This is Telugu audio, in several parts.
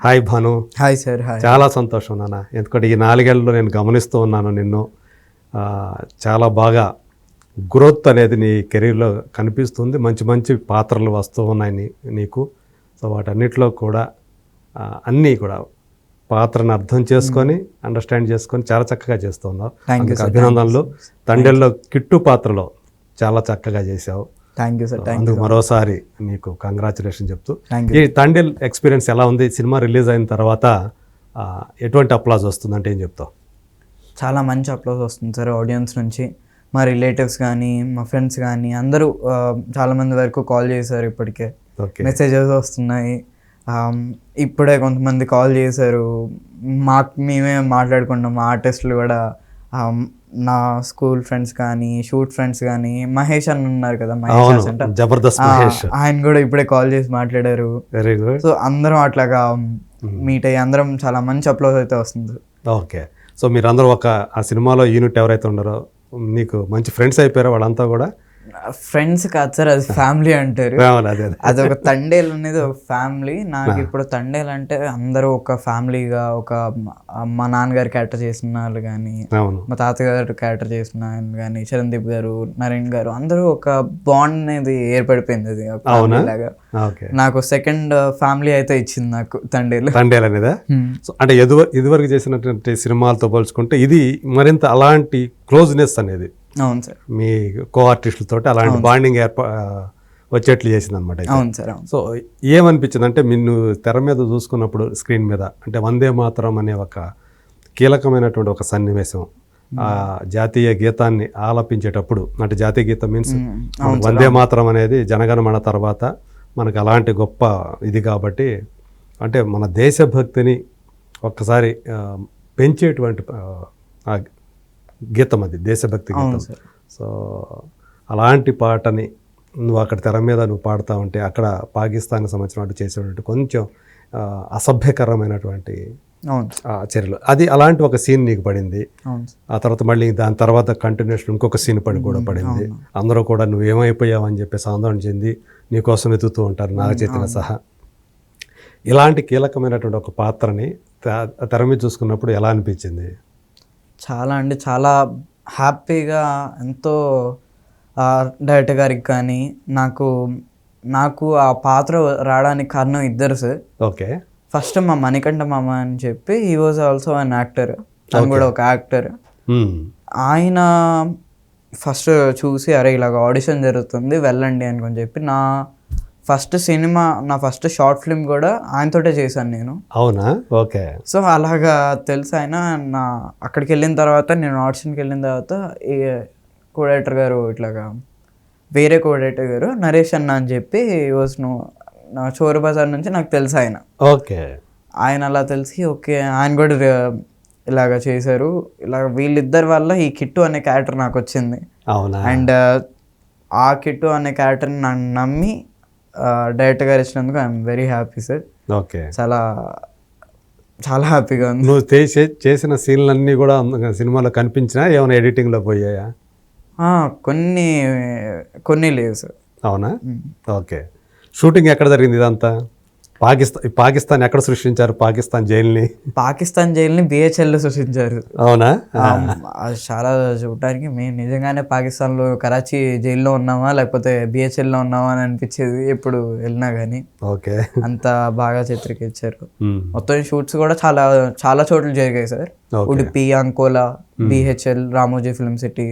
Hi Bhanu. Hi sir. Hi. చాలా సంతోషం నాన్న, ఎందుకంటే ఈ 4 ఏళ్ళలో నేను గమనిస్తూ ఉన్నాను నిన్ను. చాలా బాగా గ్రోత్ అనేది నీ కెరీర్లో కనిపిస్తుంది. మంచి మంచి పాత్రలు వస్తూ ఉన్నాయి నీకు. సో వాటన్నిటిలో కూడా అన్నీ కూడా పాత్రను అర్థం చేసుకొని అండర్స్టాండ్ చేసుకొని చాలా చక్కగా చేస్తూ ఉన్నావు. అందుకు అభినందనలు. తండేల్లో కిట్టు పాత్రలో చాలా చక్కగా చేసావు. Thank you sir. అందుకు మరోసారి నీకు కంగ్రాచులేషన్ చెప్తూ, ఈ తండేల్ ఎక్స్పీరియన్స్ ఎలా ఉంది? సినిమా రిలీజ్ అయిన తర్వాత ఎటువంటి అప్లాజ్ వస్తుందంటే ఏం చెప్తావు? చాలా మంచి అప్లాజ్ వస్తుంది సార్ ఆడియన్స్ నుంచి. మా రిలేటివ్స్ కానీ మా ఫ్రెండ్స్ కానీ అందరూ చాలామంది వరకు కాల్ చేశారు. ఇప్పటికే మెసేజెస్ వస్తున్నాయి. ఇప్పుడే కొంతమంది కాల్ చేశారు. మేమే మాట్లాడుకున్నాం. మా ఆర్టిస్టులు కూడా, నా స్కూల్ ఫ్రెండ్స్ కానీ షూట్ ఫ్రెండ్స్ కానీ, మహేష్ అని ఉన్నారు కదా, మహేష్ అంటే జబర్దస్త్ మహేష్, ఆయన కూడా ఇప్పుడే కాల్ చేసి మాట్లాడారు. Very good. సో అందరం అట్లాగా మీట్ అయ్యి అందరం చాలా మంచి అప్లోడ్ అయితే వస్తుంది. ఓకే. సో మీరందరూ ఆ సినిమాలో యూనిట్ ఎవరైతే ఉన్నారో నీకు మంచి ఫ్రెండ్స్ అయిపోయారో వాళ్ళంతా కూడా? ఫ్రెండ్స్ కాదు సార్, అది ఫ్యామిలీ అంటారు. అది ఒక తండేలు అనేది ఒక ఫ్యామిలీ. నాకు ఇప్పుడు తండేలు అంటే అందరూ ఒక ఫ్యామిలీగా, ఒక మా నాన్నగారు క్యారెక్టర్ చేసిన వాళ్ళు కానీ, మా తాతగారు క్యారెక్టర్ చేసిన ఆయన కానీ, చిరందీప్ గారు, నరేన్ గారు, అందరూ ఒక బాండ్ అనేది ఏర్పడిపోయింది. అది లాగా నాకు సెకండ్ ఫ్యామిలీ అయితే ఇచ్చింది నాకు తండేలు అనేదా. సో అంటే ఇదివరకు చేసినటువంటి సినిమాలతో పోల్చుకుంటే ఇది మరింత అలాంటి క్లోజ్నెస్ అనేది, అవును సార్, మీ కో ఆర్టిస్టులతో అలాంటి బాండింగ్ వచ్చేట్లు చేసింది అనమాట. అవును సార్. సో ఏమనిపించింది అంటే నిన్ను తెర మీద చూసుకున్నప్పుడు, స్క్రీన్ మీద, అంటే వందే మాతరం అనే ఒక కీలకమైనటువంటి ఒక సన్నివేశం, ఆ జాతీయ గీతాన్ని ఆలపించేటప్పుడు, అంటే జాతీయ గీతం మీన్స్ వందే మాతరం అనేది జనగణమన తర్వాత మనకు అలాంటి గొప్ప ఇది కాబట్టి, అంటే మన దేశభక్తిని ఒక్కసారి పెంచేటువంటి గీతం అది, దేశభక్తి గీతం. సో అలాంటి పాటని నువ్వు అక్కడ తెర మీద నువ్వు పాడుతూ ఉంటే అక్కడ పాకిస్తాన్కి సంబంధించిన చేసేటువంటి కొంచెం అసభ్యకరమైనటువంటి చర్యలు, అది అలాంటి ఒక సీన్ నీకు పడింది. ఆ తర్వాత మళ్ళీ దాని తర్వాత కంటిన్యూషన్ ఇంకొక సీన్ కూడా పడింది. అందరూ కూడా నువ్వేమైపోయావు అని చెప్పేసి ఆందోళన చెంది నీకోసం వెతుకుతూ ఉంటారు, నాగ చైతన్య సహా. ఇలాంటి కీలకమైనటువంటి ఒక పాత్రని తెర మీద చూసుకున్నప్పుడు ఎలా అనిపించింది? చాలా అంటే చాలా హ్యాపీగా, ఎంతో డైరెక్టర్ గారికి కానీ నాకు ఆ పాత్ర రావడానికి కారణం ఇద్దరు సార్. ఓకే. ఫస్ట్ మా మణికంఠ మామ అని చెప్పి, he was also an actor, తను కూడా ఒక యాక్టర్. ఆయన ఫస్ట్ చూసి అరే ఇలాగ ఆడిషన్ జరుగుతుంది వెళ్ళండి అనుకొని చెప్పి, నా ఫస్ట్ సినిమా, నా ఫస్ట్ షార్ట్ ఫిల్మ్ కూడా ఆయనతోటే చేశాను నేను. అవునా? ఓకే. సో అలాగా తెలుసు ఆయన. అక్కడికి వెళ్ళిన తర్వాత, నేను ఆడిషన్కి వెళ్ళిన తర్వాత, ఈ కోడైరెక్టర్ గారు ఇట్లాగా వేరే కోడైరెక్టర్ గారు నరేష్ అన్న అని చెప్పి వాజ్ నా చోరు బజార్ నుంచి నాకు తెలుసు ఆయన. ఓకే. ఆయన అలా తెలిసి ఓకే ఆయన కూడా ఇలాగ చేశారు. ఇలాగ వీళ్ళిద్దరి వల్ల ఈ కిట్టు అనే క్యారెక్టర్ నాకు వచ్చింది. అవునా? అండ్ ఆ కిట్టు అనే క్యారెక్టర్ని నన్ను నమ్మి డైరెక్టర్ గారు ఇచ్చినందుకు I'm very happy sir. Okay. చాలా చాలా హ్యాపీగా ఉంది. నువ్వు చేసిన సీన్లన్నీ కూడా సినిమాలో కనిపించినా ఏమైనా ఎడిటింగ్లో పోయాయా? కొన్ని లేవు సార్. అవునా? ఓకే. షూటింగ్ ఎక్కడ జరిగింది ఇదంతా? పాకిస్తాన్ ఎక్కడ సృష్టించారు? పాకిస్తాన్ జైల్ని బిహెచ్ఎల్ సృష్టించారు. అవునా? చాలా చూడటానికి మేము నిజంగానే పాకిస్తాన్లో కరాచీ జైల్లో ఉన్నామా లేకపోతే బిహెచ్ఎల్లో ఉన్నామా అని అనిపించేది ఎప్పుడు వెళ్ళినా కానీ. ఓకే. అంత బాగా చిత్రీకరించారు. మొత్తం షూట్స్ కూడా చాలా చాలా చోట్ల జరిగాయి sir. Udupi, Ankola, BHEL, Ramoji film city,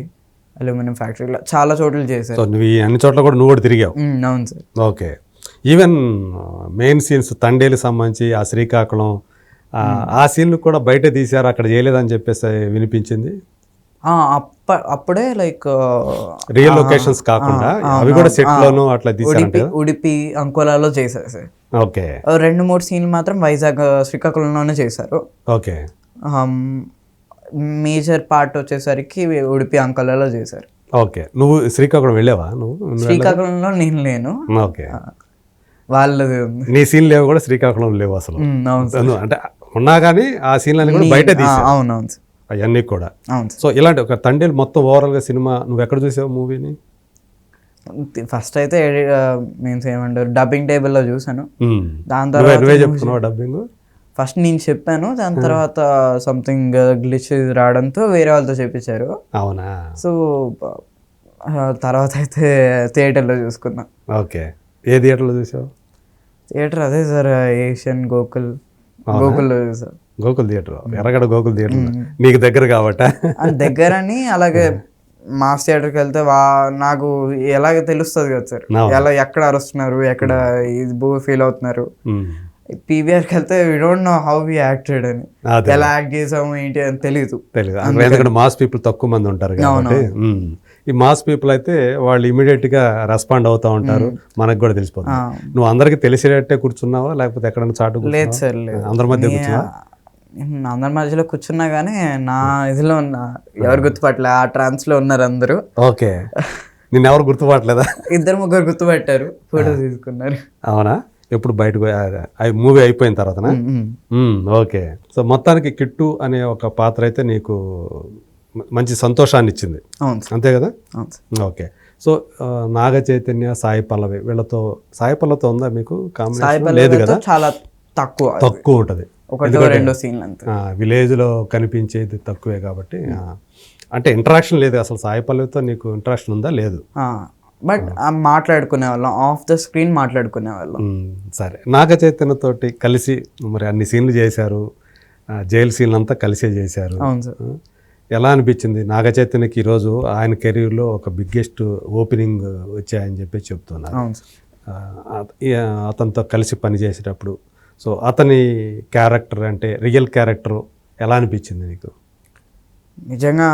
aluminium factory, ఇలా చాలా చోట్ల చేశారు. అన్ని చోట్ల కూడా నువ్వు కూడా తిరిగావు? అవును sir. Okay. Even main scenes తండేలికి సంబంధించి ఆ శ్రీకాకుళం ఆ సీన్లు కూడా బయట తీశారు, అక్కడ చేయలేదని చెప్పేసి వినిపించింది. అప్పుడే లైక్ రియల్ లొకేషన్స్ కాకుండా అవి కూడా సెట్ లోను అట్లా తీశారు. ఉడిపి, అంకోలాలో చేశారు సార్. ఓకే. 2-3 సీన్లు మాత్రం వైజాగ్, శ్రీకాకుళంలోనే చేశారు. ఓకే. మేజర్ పార్ట్ వచ్చేసరికి ఉడిపి, అంకోలాలో చేశారు. ఓకే. నువ్వు శ్రీకాకుళం వెళ్ళావా? శ్రీకాకుళంలో నేను లేను. ఓకే. వాళ్ళు నీ సీన్ లేవు కూడా శ్రీకాకుళం లేవు అసలు? అంటే ఉన్నా కానీ ఆ సీన్లన్నీ కూడా బయట తీసారు. అవునవును సార్, అవన్నీ కూడా. అవును. సో ఇలాంటి ఒక తండేలు మొత్తం ఓవరాల్గా సినిమా నువ్వు ఎక్కడ చూసావు మూవీని? ఫస్ట్ అయితే మీన్స్ ఏమంటారు డబ్బింగ్ టేబుల్లో చూసాను. దాని తర్వాత నువ్వే చెప్తున్నావు డబ్బింగ్? ఫస్ట్ నేను చెప్పాను, దాని తర్వాత సంథింగ్ గ్లిచ్ రావడంతో వేరే వాళ్ళతో చెప్పించారు. అవునా? సో తర్వాత అయితే థియేటర్లో చూసుకున్నా. ఓకే, ఏ థియేటర్లో చూసావు? థియేటర్ అదే సార్, ఏషియన్ గోకుల్ చూసా. గోకుల్ థియేటర్, ఎర్రగడ్డ గోకుల్ థియేటర్ నీకు దగ్గర కాబట్టి దగ్గరని. అలాగే మాస్ థియేటర్కి వెళ్తే నాకు ఎలాగ తెలుస్తుంది కదా సార్, ఎలా ఎక్కడ అరుస్తున్నారు, ఎక్కడ ఇది ఫీల్ అవుతున్నారు. పీవీఆర్కి వెళ్తే we don't know how we acted అని, ఎలా యాక్ట్ చేసాము ఏంటి అని తెలియదు. ఎందుకంటే మాస్ పీపుల్ తక్కువ మంది ఉంటారు కాబట్టి. ఈ మాస్ పీపుల్ అయితే వాళ్ళు ఇమీడియట్ గా రెస్పాండ్ అవుతా ఉంటారు, మనకు కూడా తెలిసిపోతుంది. నువ్వు అందరికి తెలిసేటట్టే కూర్చున్నావా లేకపోతే ఎక్కడైనా చాటు? లేదు సార్, లేదు. అందరి మధ్య కూర్చున్నా? అందరి మధ్యలో కూర్చున్నా కానీ నా ఇదిలో ఉన్న ఎవరు గుర్తుపట్టలే, ఆ ట్రాన్స్ లో ఉన్నారు అందరూ. ఓకే, నిన్న ఎవరు గుర్తుపట్టలేదా? 2-3 గుర్తుపట్టారు, ఫోటో తీసుకున్నారు. అవునా? ఎప్పుడు బయటకు మూవీ అయిపోయిన తర్వాత? ఓకే. సో మొత్తానికి కిట్టు అనే ఒక పాత్ర అయితే నీకు మంచి సంతోషాన్ని ఇచ్చింది, అంతే కదా? ఓకే. సో నాగ చైతన్య, సాయి పల్లవి వీళ్ళతో, సాయి పల్లవితో ఉందా మీకు కాంబినేషన్? లేదు కదా, చాలా తక్కువ ఉంటుంది. విలేజ్ లో కనిపించేది తక్కువే కాబట్టి. అంటే ఇంటరాక్షన్ లేదు అసలు. సాయి పల్లవితో నీకు ఇంటరాక్షన్ ఉందా? లేదు. బట్ మాట్లాడుకునే వాళ్ళం, ఆఫ్ ద స్క్రీన్ మాట్లాడుకునే వాళ్ళం. సరే, నాగ చైతన్య తోటి కలిసి మరి అన్ని సీన్లు చేశారు, జైలు సీన్లు అంతా కలిసే చేశారు. అవును సార్. ఎలా అనిపించింది? నాగ చైతన్యకి ఈరోజు ఆయన కెరీర్లో ఒక బిగ్గెస్ట్ ఓపెనింగ్ వచ్చాయని చెప్పి చెప్తున్నారు. అతనితో కలిసి పనిచేసేటప్పుడు సో అతని క్యారెక్టర్ అంటే రియల్ క్యారెక్టర్ ఎలా అనిపించింది నీకు? నిజంగా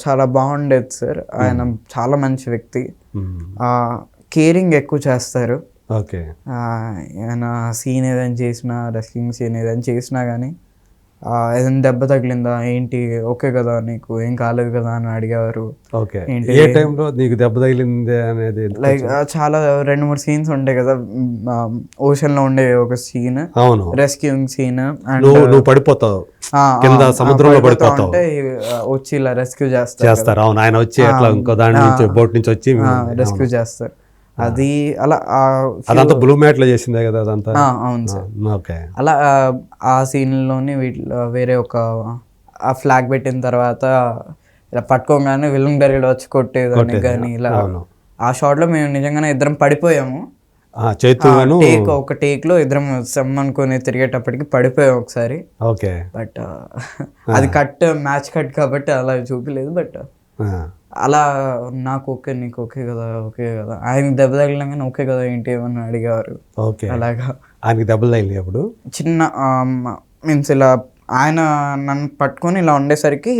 చాలా బాగుండేది సార్. ఆయన చాలా మంచి వ్యక్తి, కేరింగ్ ఎక్కువ చేస్తారు. ఓకే. ఆయన సీన్ ఏదైనా చేసినా, రెస్లింగ్ సీన్ ఏదైనా చేసినా కానీ ఏదైనా దెబ్బ తగిలిందా ఏంటి, ఓకే కదా, నీకు ఏం కాలేదు కదా అని అడిగేవారు. ఓకే. ఏ టైంలో నీకు దెబ్బ తగిలింది అనేది? లైక్ చాలా 2-3 సీన్స్ ఉంటాయి కదా, ఓషన్ లో ఉండే ఒక సీన్, అవును, రెస్క్యూయింగ్ సీన్, నువ్వు పడిపోతావు కింద సముద్రంలో పడిపోతావు, వచ్చి ఇలా రెస్క్యూ చేస్తారు. అవును, ఆయన వచ్చి అట్లా ఇంకో దాని నుంచి బోట్ నుంచి వచ్చి రెస్క్యూ చేస్తారు. అది అలా అదంతా బ్లూ మ్యాట్ లో చేసిందే కదా అదంతా? అవును సార్. ఓకే. అలా ఆ సీన్ లోని వేరే ఒక ఆ ఫ్లాగ్ పెట్టిన తర్వాత ఇలా పట్టుకోగానే విలన్ డైరెక్ట్ వచ్చి కొట్టేదాన్ని కానీ ఇలా. ఆ షాట్ లో మేము నిజంగానే ఇద్దరం పడిపోయాము. ఒక టేక్ లో ఇద్దరం సమ్మనుకొని తిరిగేటప్పటికి పడిపోయాం ఒకసారి. ఓకే. బట్ అది కట్, మ్యాచ్ కట్ కాబట్టి అలా చూపిలేదు. బట్ అలా నాకు ఓకే, నీకు ఓకే కదా, ఓకే కదా, ఆయనకి దెబ్బ తగిలినాగానే ఓకే కదా ఏంటి ఏమన్నా అడిగేవారు. ఓకే. అలాగా ఆయనకి దెబ్బలు తగిలి అప్పుడు చిన్న మీన్స్ ఇలా ఆయన నన్ను పట్టుకొని ఇలా ఉండేసరికి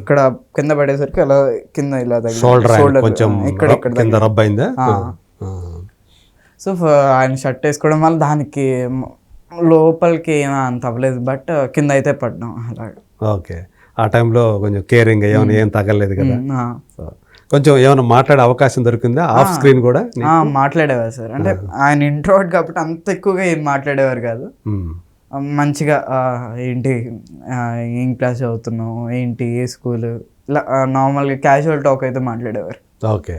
ఇక్కడ కింద పడేసరికి అలా కింద ఇలా షోల్డర్ కొంచెం ఇక్కడ కింద రబ్ అయిందా? సో ఆయన షర్ట్ వేసుకోవడం వల్ల దానికి లోపలికి ఏమీ అంత అవ్వలేదు, బట్ కింద అయితే పడ్డాం అలాగా. ఓకే. ఆ టైంలో కొంచెం కేరింగ్ ఏమైనా ఏం తగ్గలేదు కదా, కొంచెం ఏమైనా మాట్లాడే అవకాశం దొరికిందా ఆఫ్ స్క్రీన్ కూడా? మాట్లాడేవారు సార్, అంటే ఆయన ఇంట్రోవర్ట్ కాబట్టి అంత ఎక్కువగా ఏం మాట్లాడేవారు కాదు. మంచిగా ఏంటి, ఏం క్లాస్ చదువుతున్నావు ఏంటి, ఏ స్కూల్, ఇలా నార్మల్గా క్యాజువల్ టాక్ అయితే మాట్లాడేవారు. ఓకే.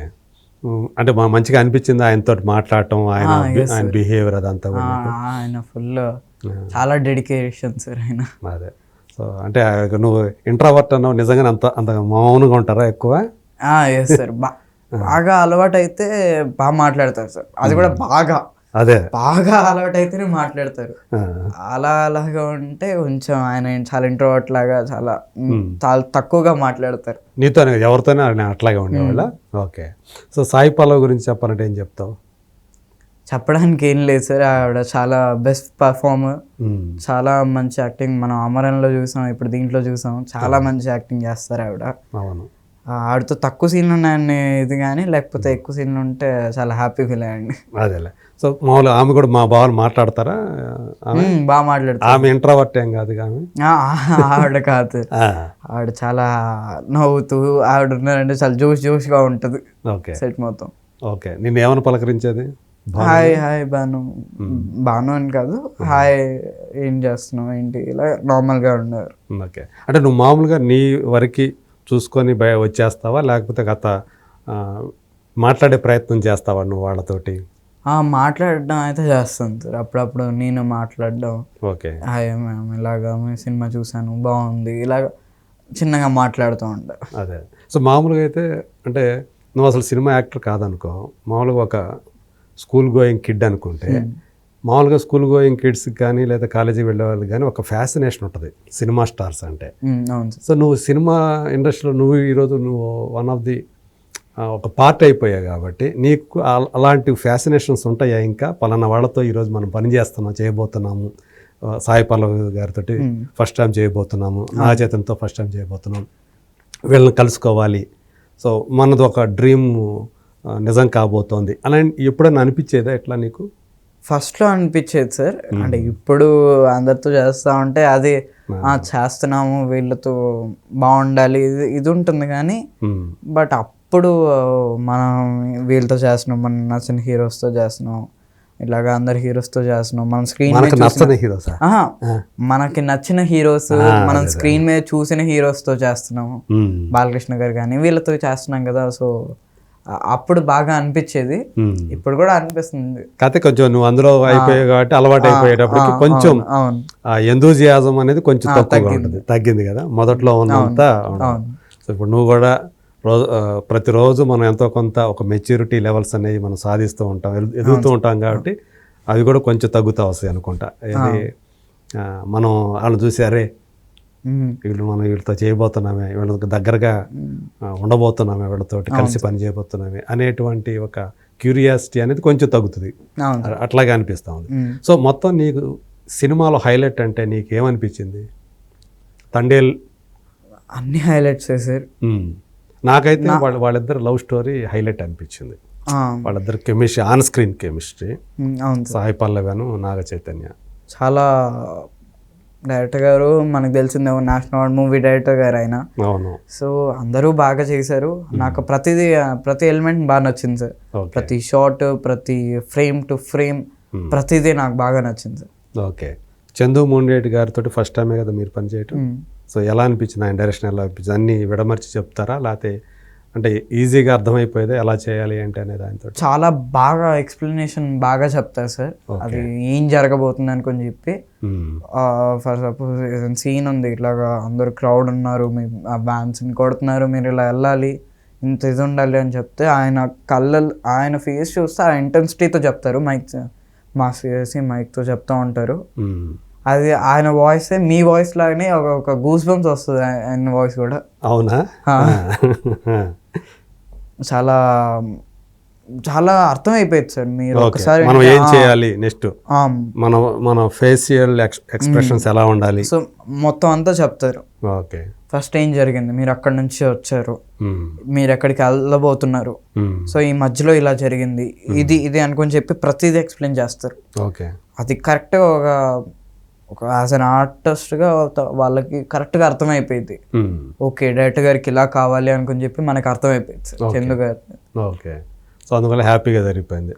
అంటే మంచిగా అనిపించింది ఆయనతో మాట్లాడటం, ఆయన బిహేవియర్ అదంతా? ఆయన ఫుల్ చాలా డెడికేషన్ సార్ ఆయన. అదే. సో అంటే నువ్వు ఇంట్రావర్ట్ అన్నావు, నిజంగానే అంత అంత మౌనంగా ఉంటారా ఎక్కువ? ఎస్ సార్, బాగా అలవాటు అయితే బాగా మాట్లాడతారు సార్, అది కూడా బాగా అలవాటు అయితేనే మాట్లాడతారు. అలాగా ఉంటే కొంచెం ఆయన చాలా ఇంట్రోవర్ట్ లాగా చాలా తక్కువగా మాట్లాడతారు. నీతో ఎవరితోనే ఆయన అట్లాగే ఉండేవాళ్ళ? ఓకే. సో సాయి పల్లవి గురించి చెప్పాలంటే ఏం చెప్తావు? చెప్పడానికి ఏం లేదు సార్, ఆవిడ చాలా బెస్ట్ పర్ఫార్మర్, చాలా మంచి యాక్టింగ్. మనం అమరంలో చూసాం, ఇప్పుడు దీంట్లో చూసాం, చాలా మంచి యాక్టింగ్ చేస్తారు ఆవిడ. అవును. ఆవిడతో తక్కువ సీన్లు ఉన్నాయని ఇది కానీ, లేకపోతే ఎక్కువ సీన్లు ఉంటే చాలా హ్యాపీ ఫీల్ అయ్యండి. అదేలే. సో మామూలుగా ఆమె కూడా మా బావలు మాట్లాడతారా? బాగా మాట్లాడతారు. ఆమె ఇంట్రావర్ట్ ఏం కాదు కానీ? ఆవిడ కాదు, ఆవిడ చాలా నవ్వుతూ ఆవిడ ఉన్నారంటే చాలా జోష్గా ఉంటుంది. ఓకే. సెట్ మొత్తం. ఓకే. నిన్ను ఏమైనా పలకరించేది? హాయ్ హాయ్ బాను అని కాదు, హాయ్ ఏం చేస్తున్నావు ఏంటి, ఇలా నార్మల్గా ఉన్నారు. ఓకే. అంటే నువ్వు మామూలుగా నీ వరకు చూసుకొని వచ్చేస్తావా, లేకపోతే గత మాట్లాడే ప్రయత్నం చేస్తావా నువ్వు వాళ్ళతోటి? మాట్లాడడం అయితే చేస్తాను సార్. అప్పుడప్పుడు నేను మాట్లాడడం, ఓకే. హాయ్ మ్యామ్ ఇలాగా మీ సినిమా చూశాను బాగుంది, ఇలాగ చిన్నగా మాట్లాడుతూ ఉంటా. అదే. సో మామూలుగా అయితే అంటే నువ్వు అసలు సినిమా యాక్టర్ కాదనుకో, మామూలుగా ఒక స్కూల్ గోయింగ్ కిడ్ అనుకుంటే, మామూలుగా స్కూల్ గోయింగ్ కిడ్స్కి కానీ లేదా కాలేజీకి వెళ్ళే వాళ్ళకి కానీ ఒక ఫ్యాసినేషన్ ఉంటుంది సినిమా స్టార్స్ అంటే. అవును సార్. సో నువ్వు సినిమా ఇండస్ట్రీలో నువ్వు ఈరోజు నువ్వు వన్ ఆఫ్ ది ఒక పార్ట్ అయిపోయావు కాబట్టి నీకు అలాంటి ఫ్యాసినేషన్స్ ఉంటాయా? ఇంకా పలానా వాళ్ళతో ఈరోజు మనం పని చేస్తున్నాం, చేయబోతున్నాము, సాయి పల్లవి గారితో ఫస్ట్ టైం చేయబోతున్నాము, నాగచైతన్యతో ఫస్ట్ టైం చేయబోతున్నాం, వీళ్ళని కలుసుకోవాలి, సో మనది ఒక డ్రీమ్ నిజం కాబోతోంది అలా ఎప్పుడైనా అనిపించేదా ఎట్లా నీకు? ఫస్ట్లో అనిపించేది సార్. అంటే ఇప్పుడు అందరితో చేస్తా ఉంటే అది చేస్తున్నాము వీళ్ళతో బాగుండాలి ఇది ఉంటుంది కానీ, బట్ అప్పుడు మనం వీళ్ళతో చేస్తున్నాం, మనం నచ్చిన హీరోస్తో చేస్తున్నాం, ఇలాగా అందరు హీరోస్తో చేస్తున్నాం, మనం స్క్రీన్ నచ్చని హీరోస్, మనకి నచ్చిన హీరోస్, మనం స్క్రీన్ మీద చూసిన హీరోస్తో చేస్తున్నాము, బాలకృష్ణ గారు కానీ వీళ్ళతో చేస్తున్నాం కదా. సో అప్పుడు బాగా అనిపించేది, ఇప్పుడు కూడా అనిపిస్తుంది. కాకపోతే కొంచెం నువ్వు అందులో అయిపోయావు కాబట్టి అలవాటు అయిపోయేటప్పటికి కొంచెం ఎంతూజియాజం అనేది కొంచెం తగ్గింది కదా మొదట్లో ఉన్నంత. సో ఇప్పుడు నువ్వు కూడా ప్రతిరోజు మనం ఎంతో కొంత ఒక మెచ్యూరిటీ లెవెల్స్ అనేవి మనం సాధిస్తూ ఉంటాం, ఎదుగుతూ ఉంటాం కాబట్టి అవి కూడా కొంచెం తగ్గుతూ వస్తాయి అనుకుంటా. ఇది మనం వాళ్ళని చూసి అరే మనం వీళ్ళతో చేయబోతున్నామే, వీళ్ళకి దగ్గరగా ఉండబోతున్నామే, వీళ్ళతోటి కలిసి పని చేయబోతున్నామే అనేటువంటి ఒక క్యూరియాసిటీ అనేది కొంచెం తగ్గుతుంది, అట్లాగే అనిపిస్తూ ఉంది. సో మొత్తం నీకు సినిమాలో హైలైట్ అంటే నీకు ఏమనిపించింది? తండేల్ అన్ని హైలైట్స్ సార్. నాకైతే వాళ్ళిద్దరు లవ్ స్టోరీ హైలైట్ అనిపించింది. వాళ్ళిద్దరు chemistry, on screen chemistry, Sai పల్లవిను నాగ చైతన్య. చాలా డైరెక్టర్ గారు మనకు తెలిసిందే నేషనల్ అవార్డ్ మూవీ డైరెక్టర్ గారు ఆయన. అవును. సో అందరూ బాగా చేశారు. నాకు ప్రతి ఎలిమెంట్ బాగా నచ్చింది సార్. ప్రతి షాట్, ప్రతి ఫ్రేమ్ టు ఫ్రేమ్ ప్రతిదీ నాకు బాగా నచ్చింది సార్. ఓకే. చందు మూండేటి గారితో ఫస్ట్ టైమే కదా మీరు పనిచేయటం. సో ఎలా అనిపించింది ఆయన డైరెక్షన్? ఎలా అనిపించింది? అన్నీ విడమర్చి చెప్తారా లేకపోతే అంటే ఈజీగా అర్థమైపోయేది ఎలా చేయాలి ఏంటి అనేది? ఆయనతో చాలా బాగా ఎక్స్ప్లెనేషన్ బాగా చెప్తారు సార్. అది ఏం జరగబోతుంది అనుకుని చెప్పి, ఫర్ సపోజ్ సీన్ ఉంది ఇట్లాగా అందరు క్రౌడ్ ఉన్నారు, మీ ఆ బ్యాండ్స్ని కొడుతున్నారు, మీరు ఇలా వెళ్ళాలి, ఇంత ఇది ఉండాలి అని చెప్తే ఆయన ఫేస్ చూస్తే ఆ ఇంటెన్సిటీతో చెప్తారు. మాస్క్ చేసి మైక్తో చెప్తూ ఉంటారు. అది ఆయన వాయిస్ మీ వాయిస్ లాగానే ఒక గూస్ బంప్స్ వస్తుంది ఆయన వాయిస్ కూడా. అవునా? చాలా చాలా అర్థమైపోయింది సార్. మీరు ఒకసారి మనం ఏం చేయాలి నెక్స్ట్, మన ఫేషియల్ ఎక్స్ప్రెషన్స్ ఎలా ఉండాలి, సో మొత్తం అంతా చెప్తారు. ఓకే. ఫస్ట్ ఏం జరిగింది, మీరు అక్కడి నుంచి వచ్చారు, మీరు ఎక్కడికి వెళ్ళబోతున్నారు, సో ఈ మధ్యలో ఇలా జరిగింది, ఇది అనుకుని చెప్పి ప్రతిదీ ఎక్స్ప్లెయిన్ చేస్తారు. ఓకే. అది కరెక్ట్గా ఒక యాజ్ అన్ ఆర్టిస్ట్గా వాళ్ళకి కరెక్ట్గా అర్థమైపోయింది. ఓకే డైరెక్టర్ గారికి ఇలా కావాలి అనుకుని చెప్పి మనకు అర్థమైపోయింది సార్ చందు గారు. ఓకే. సో అందువల్ల హ్యాపీగా జరిగిపోయింది.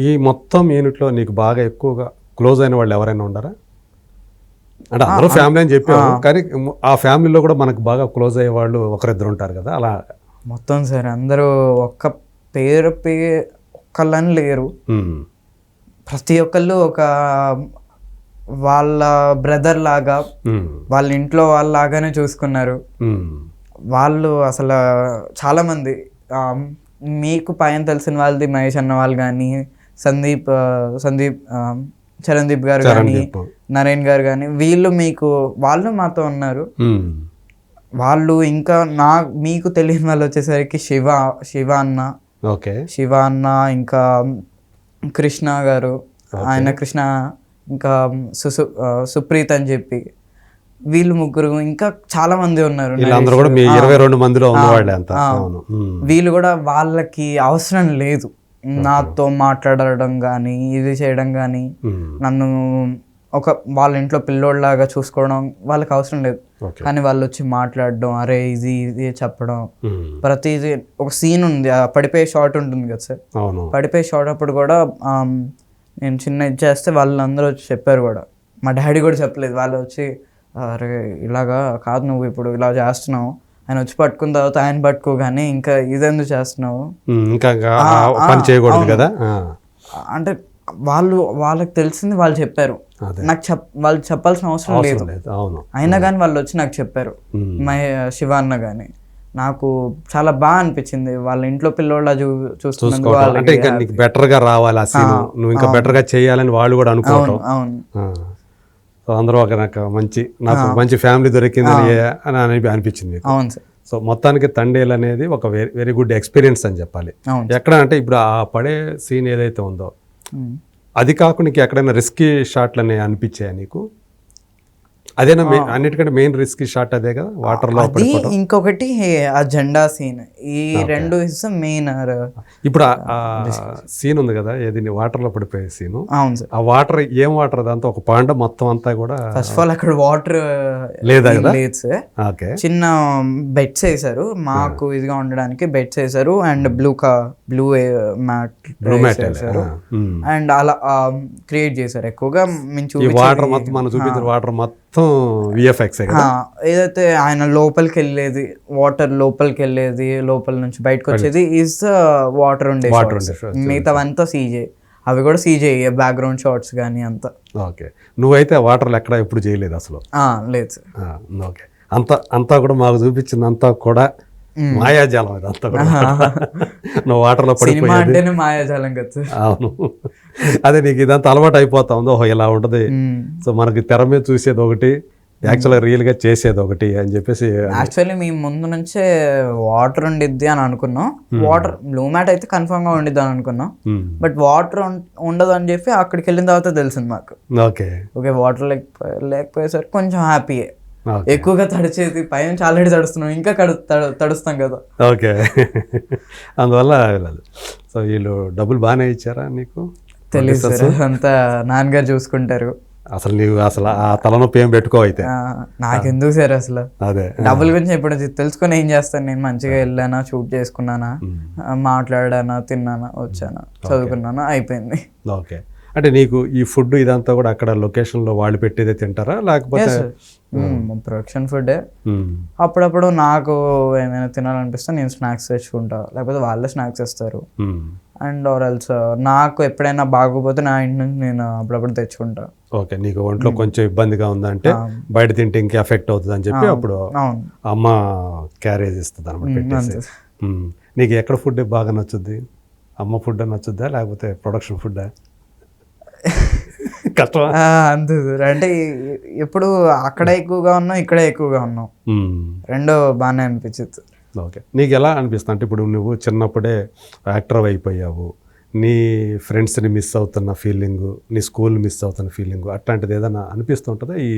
ఈ మొత్తం యూనిట్లో నీకు బాగా ఎక్కువగా క్లోజ్ అయిన వాళ్ళు ఎవరైనా ఉన్నారా? అంటే అందరూ ఫ్యామిలీ అని చెప్పాము కానీ ఆ ఫ్యామిలీలో కూడా మనకు బాగా క్లోజ్ అయ్యే వాళ్ళు ఒకరిద్దరు ఉంటారు కదా, అలా మొత్తం సార్ అందరూ ఒక్క పేరు ఒక్కళ్ళని లేరు. ప్రతి ఒక్కళ్ళు ఒక వాళ్ళ బ్రదర్ లాగా, వాళ్ళ ఇంట్లో వాళ్ళలాగానే చూసుకున్నారు. వాళ్ళు అసలు చాలా మంది, మీకు పైన తెలిసిన వాళ్ళది మహేష్ అన్న వాళ్ళు కానీ, సందీప్ చరణ్దీప్ గారు కానీ, నరేన్ గారు కానీ, వాళ్ళు మాతో ఉన్నారు. వాళ్ళు ఇంకా మీకు తెలియని వాళ్ళు వచ్చేసరికి శివ అన్న, ఇంకా కృష్ణ గారు, ఆయన కృష్ణ, ఇంకా సుప్రీత్ అని చెప్పి, వీళ్ళు ముగ్గురు, ఇంకా చాలా మంది ఉన్నారు. వీళ్ళు కూడా వాళ్ళకి అవసరం లేదు నాతో మాట్లాడడం కానీ, ఇది చేయడం కానీ, నన్ను వాళ్ళ ఇంట్లో పిల్లోళ్ళలాగా చూసుకోవడం వాళ్ళకి అవసరం లేదు. కానీ వాళ్ళు వచ్చి మాట్లాడడం, అరే ఇది చెప్పడం, ప్రతిదీ. ఒక సీన్ ఉంది, పడిపోయే షాట్ ఉంటుంది కదా సార్, పడిపోయే షాట్ అప్పుడు కూడా నేను చిన్న ఇది చేస్తే వాళ్ళందరూ వచ్చి చెప్పారు కూడా. మా డాడీ కూడా చెప్పలేదు, వాళ్ళు వచ్చి అరే ఇలాగా కాదు, నువ్వు ఇప్పుడు ఇలా చేస్తున్నావు, ఆయన వచ్చి పట్టుకున్న తర్వాత ఆయన పట్టుకోగానే ఇంకా ఇదెందుకు చేస్తున్నావు, ఇంకా పని చేయకూడదు కదా, అంటే వాళ్ళకి తెలిసింది వాళ్ళు చెప్పారు, అదే. నాకు వాళ్ళు చెప్పాల్సిన అవసరం లేదు. లేదు. అవును. అయినా కానీ వాళ్ళు వచ్చి నాకు చెప్పారు, శివ అన్న కానీ. నాకు చాలా బాగా అనిపించింది వాళ్ళ ఇంట్లో పిల్లోళ్ళ చూస్తున్నందుకు. చూసుకోవటం అంటే ఇంకా నీకు బెటర్ గా రావాలి ఆ సీన్, నువ్వు ఇంకా బెటర్ గా చేయాలని వాళ్ళు కూడా అనుకోవటం. అవును. సో అందరూ ఒక నాకు మంచి ఫ్యామిలీ దొరికిందని అని అనిపించింది మీకు. అవును సార్. సో మొత్తానికి తండేలు అనేది ఒక వెరీ గుడ్ ఎక్స్పీరియన్స్ అని చెప్పాలి. ఎక్కడ అంటే ఇప్పుడు ఆ పడే సీన్ ఏదైతే ఉందో అది కాకుండా నీకు ఎక్కడైనా రిస్కీ షాట్లు అనేవి అనిపించాయా నీకు? అదేనా అన్నిటికంటే మెయిన్ రిస్కీ షాట్ అదే కదా, వాటర్ లో పడిపోవడం. ఇంకొకటి ఆ జెండా సీన్, ఈ రెండు ఇస్ మెయిన్. ఇప్పుడు ఆ సీన్ ఉంది కదా, ఏది వాటర్ లో పడిపోయే సీన్. అవును సార్. ఆ వాటర్ ఏం వాటర్ అదంతా ఒక పాండ మొత్తం అంతా కూడా. ఫస్ట్ ఆఫ్ ఆల్ అక్కడ వాటర్ లేదా కదా? లేదు సార్. ఓకే. చిన్న బెడ్స్ వేసారు మాకు ఇదిగా ఉండడానికి, బెడ్స్ వేసారు అండ్ బ్లూ మ్యాట్ వేసారు అండ్ అలా క్రియేట్ చేశారు. ఎక్కువగా ఈ వాటర్ మొత్తం మనం చూపించిన వాటర్ మొత్తం విఎఫ్ఎక్స్. ఏదైతే ఆయన లోపలికి వెళ్ళేది, వాటర్ లోపలికి వెళ్ళేది, లోపల నుంచి బయటకు వచ్చేది ఈజ్ వాటర్ ఉండే. మిగతావంతా సీజే, అవి కూడా సీజే బ్యాక్గ్రౌండ్ షాట్స్ కానీ అంతా. ఓకే. నువ్వైతే వాటర్లో ఎక్కడ ఎప్పుడు చేయలేదు అసలు? లేదు సార్. ఓకే. అంతా కూడా మాకు చూపించిందంతా కూడా మాయాజాలం ఇదంతా కూడా. నువ్వు వాటర్లో పడిపోయి మాయాజాలం కదా. అవును. అదే నీకు ఇదంతా అలవాటు అయిపోతా ఉందో, ఇలా ఉంటుంది. సో మనకి తెర మీద చూసేది ఒకటి, యాక్చువల్గా రియల్గా చేసేది ఒకటి అని చెప్పేసి. యాక్చువల్లీ మేము ముందు నుంచే వాటర్ ఉండిద్ది అని అనుకున్నాం. వాటర్ బ్లూ మ్యాట్ అయితే కన్ఫర్మ్ గా ఉండిద్ది అని అనుకున్నాం. బట్ వాటర్ ఉండదు అని చెప్పి అక్కడికి వెళ్ళిన తర్వాత తెలిసింది మాకు. ఓకే. వాటర్ లేకపోయేసరికి కొంచెం హ్యాపీయే. ఎక్కువగా తడిచేది పైన ఆల్రెడీ తడుస్తున్నాం, ఇంకా తడుస్తాం కదా. ఓకే. అందువల్ల వెళ్ళదు. సో వీళ్ళు డబ్బులు బాగానే ఇచ్చారా నీకు? తెలియదు సార్, అంతా నాన్నగారు చూసుకుంటారు. అసలు నీవు అసలు ఆ తలనొప్పి ఏం పెట్టుకో అయితే. నాకెందుకు సార్ అసలు అదే డబ్బుల గురించి ఇప్పుడు తెలుసుకొని ఏం చేస్తాను నేను? మంచిగా వెళ్ళానా, షూట్ చేసుకున్నానా, మాట్లాడానా, తిన్నానా, వచ్చానా, చదువుకున్నానా, అయిపోయింది. ఓకే. అంటే నీకు ఈ ఫుడ్ ఇదంతా కూడా అక్కడ లొకేషన్లో వాళ్ళు పెట్టేదే తింటారా లేకపోతే? ప్రొడక్షన్ ఫుడ్డే. అప్పుడప్పుడు నాకు ఏమైనా తినాలనిపిస్తే నేను స్నాక్స్ తెచ్చుకుంటా, లేకపోతే వాళ్ళే స్నాక్స్ ఇస్తారు. అండ్ ఆర్ ఎల్స్ నాకు ఎప్పుడైనా బాగోపోతే నా ఇంటి నుంచి నేను అప్పుడప్పుడు తెచ్చుకుంటా. ఓకే. నీకు ఒంట్లో కొంచెం ఇబ్బందిగా ఉందంటే బయట తింటే ఇంకా ఎఫెక్ట్ అవుతుంది అని చెప్పి అప్పుడు అమ్మ క్యారేజ్ ఇస్తుంది అనమాట. నీకు ఎక్కడ ఫుడ్ బాగా నచ్చుద్ది? అమ్మ ఫుడ్ నచ్చుద్దా లేకపోతే ప్రొడక్షన్ ఫుడ్డా? కష్టమా? అంతే సార్. అంటే ఎప్పుడు అక్కడ ఎక్కువగా ఉన్నాం, ఇక్కడ ఎక్కువగా ఉన్నాం, రెండో బాగానే అనిపించింది. ఓకే. నీకు ఎలా అనిపిస్తుంది అంటే ఇప్పుడు నువ్వు చిన్నప్పుడే యాక్టర్ అయిపోయావు, నీ ఫ్రెండ్స్ని మిస్ అవుతున్న ఫీలింగు, నీ స్కూల్ మిస్ అవుతున్న ఫీలింగు, అట్లాంటిది ఏదైనా అనిపిస్తుంటుందా ఈ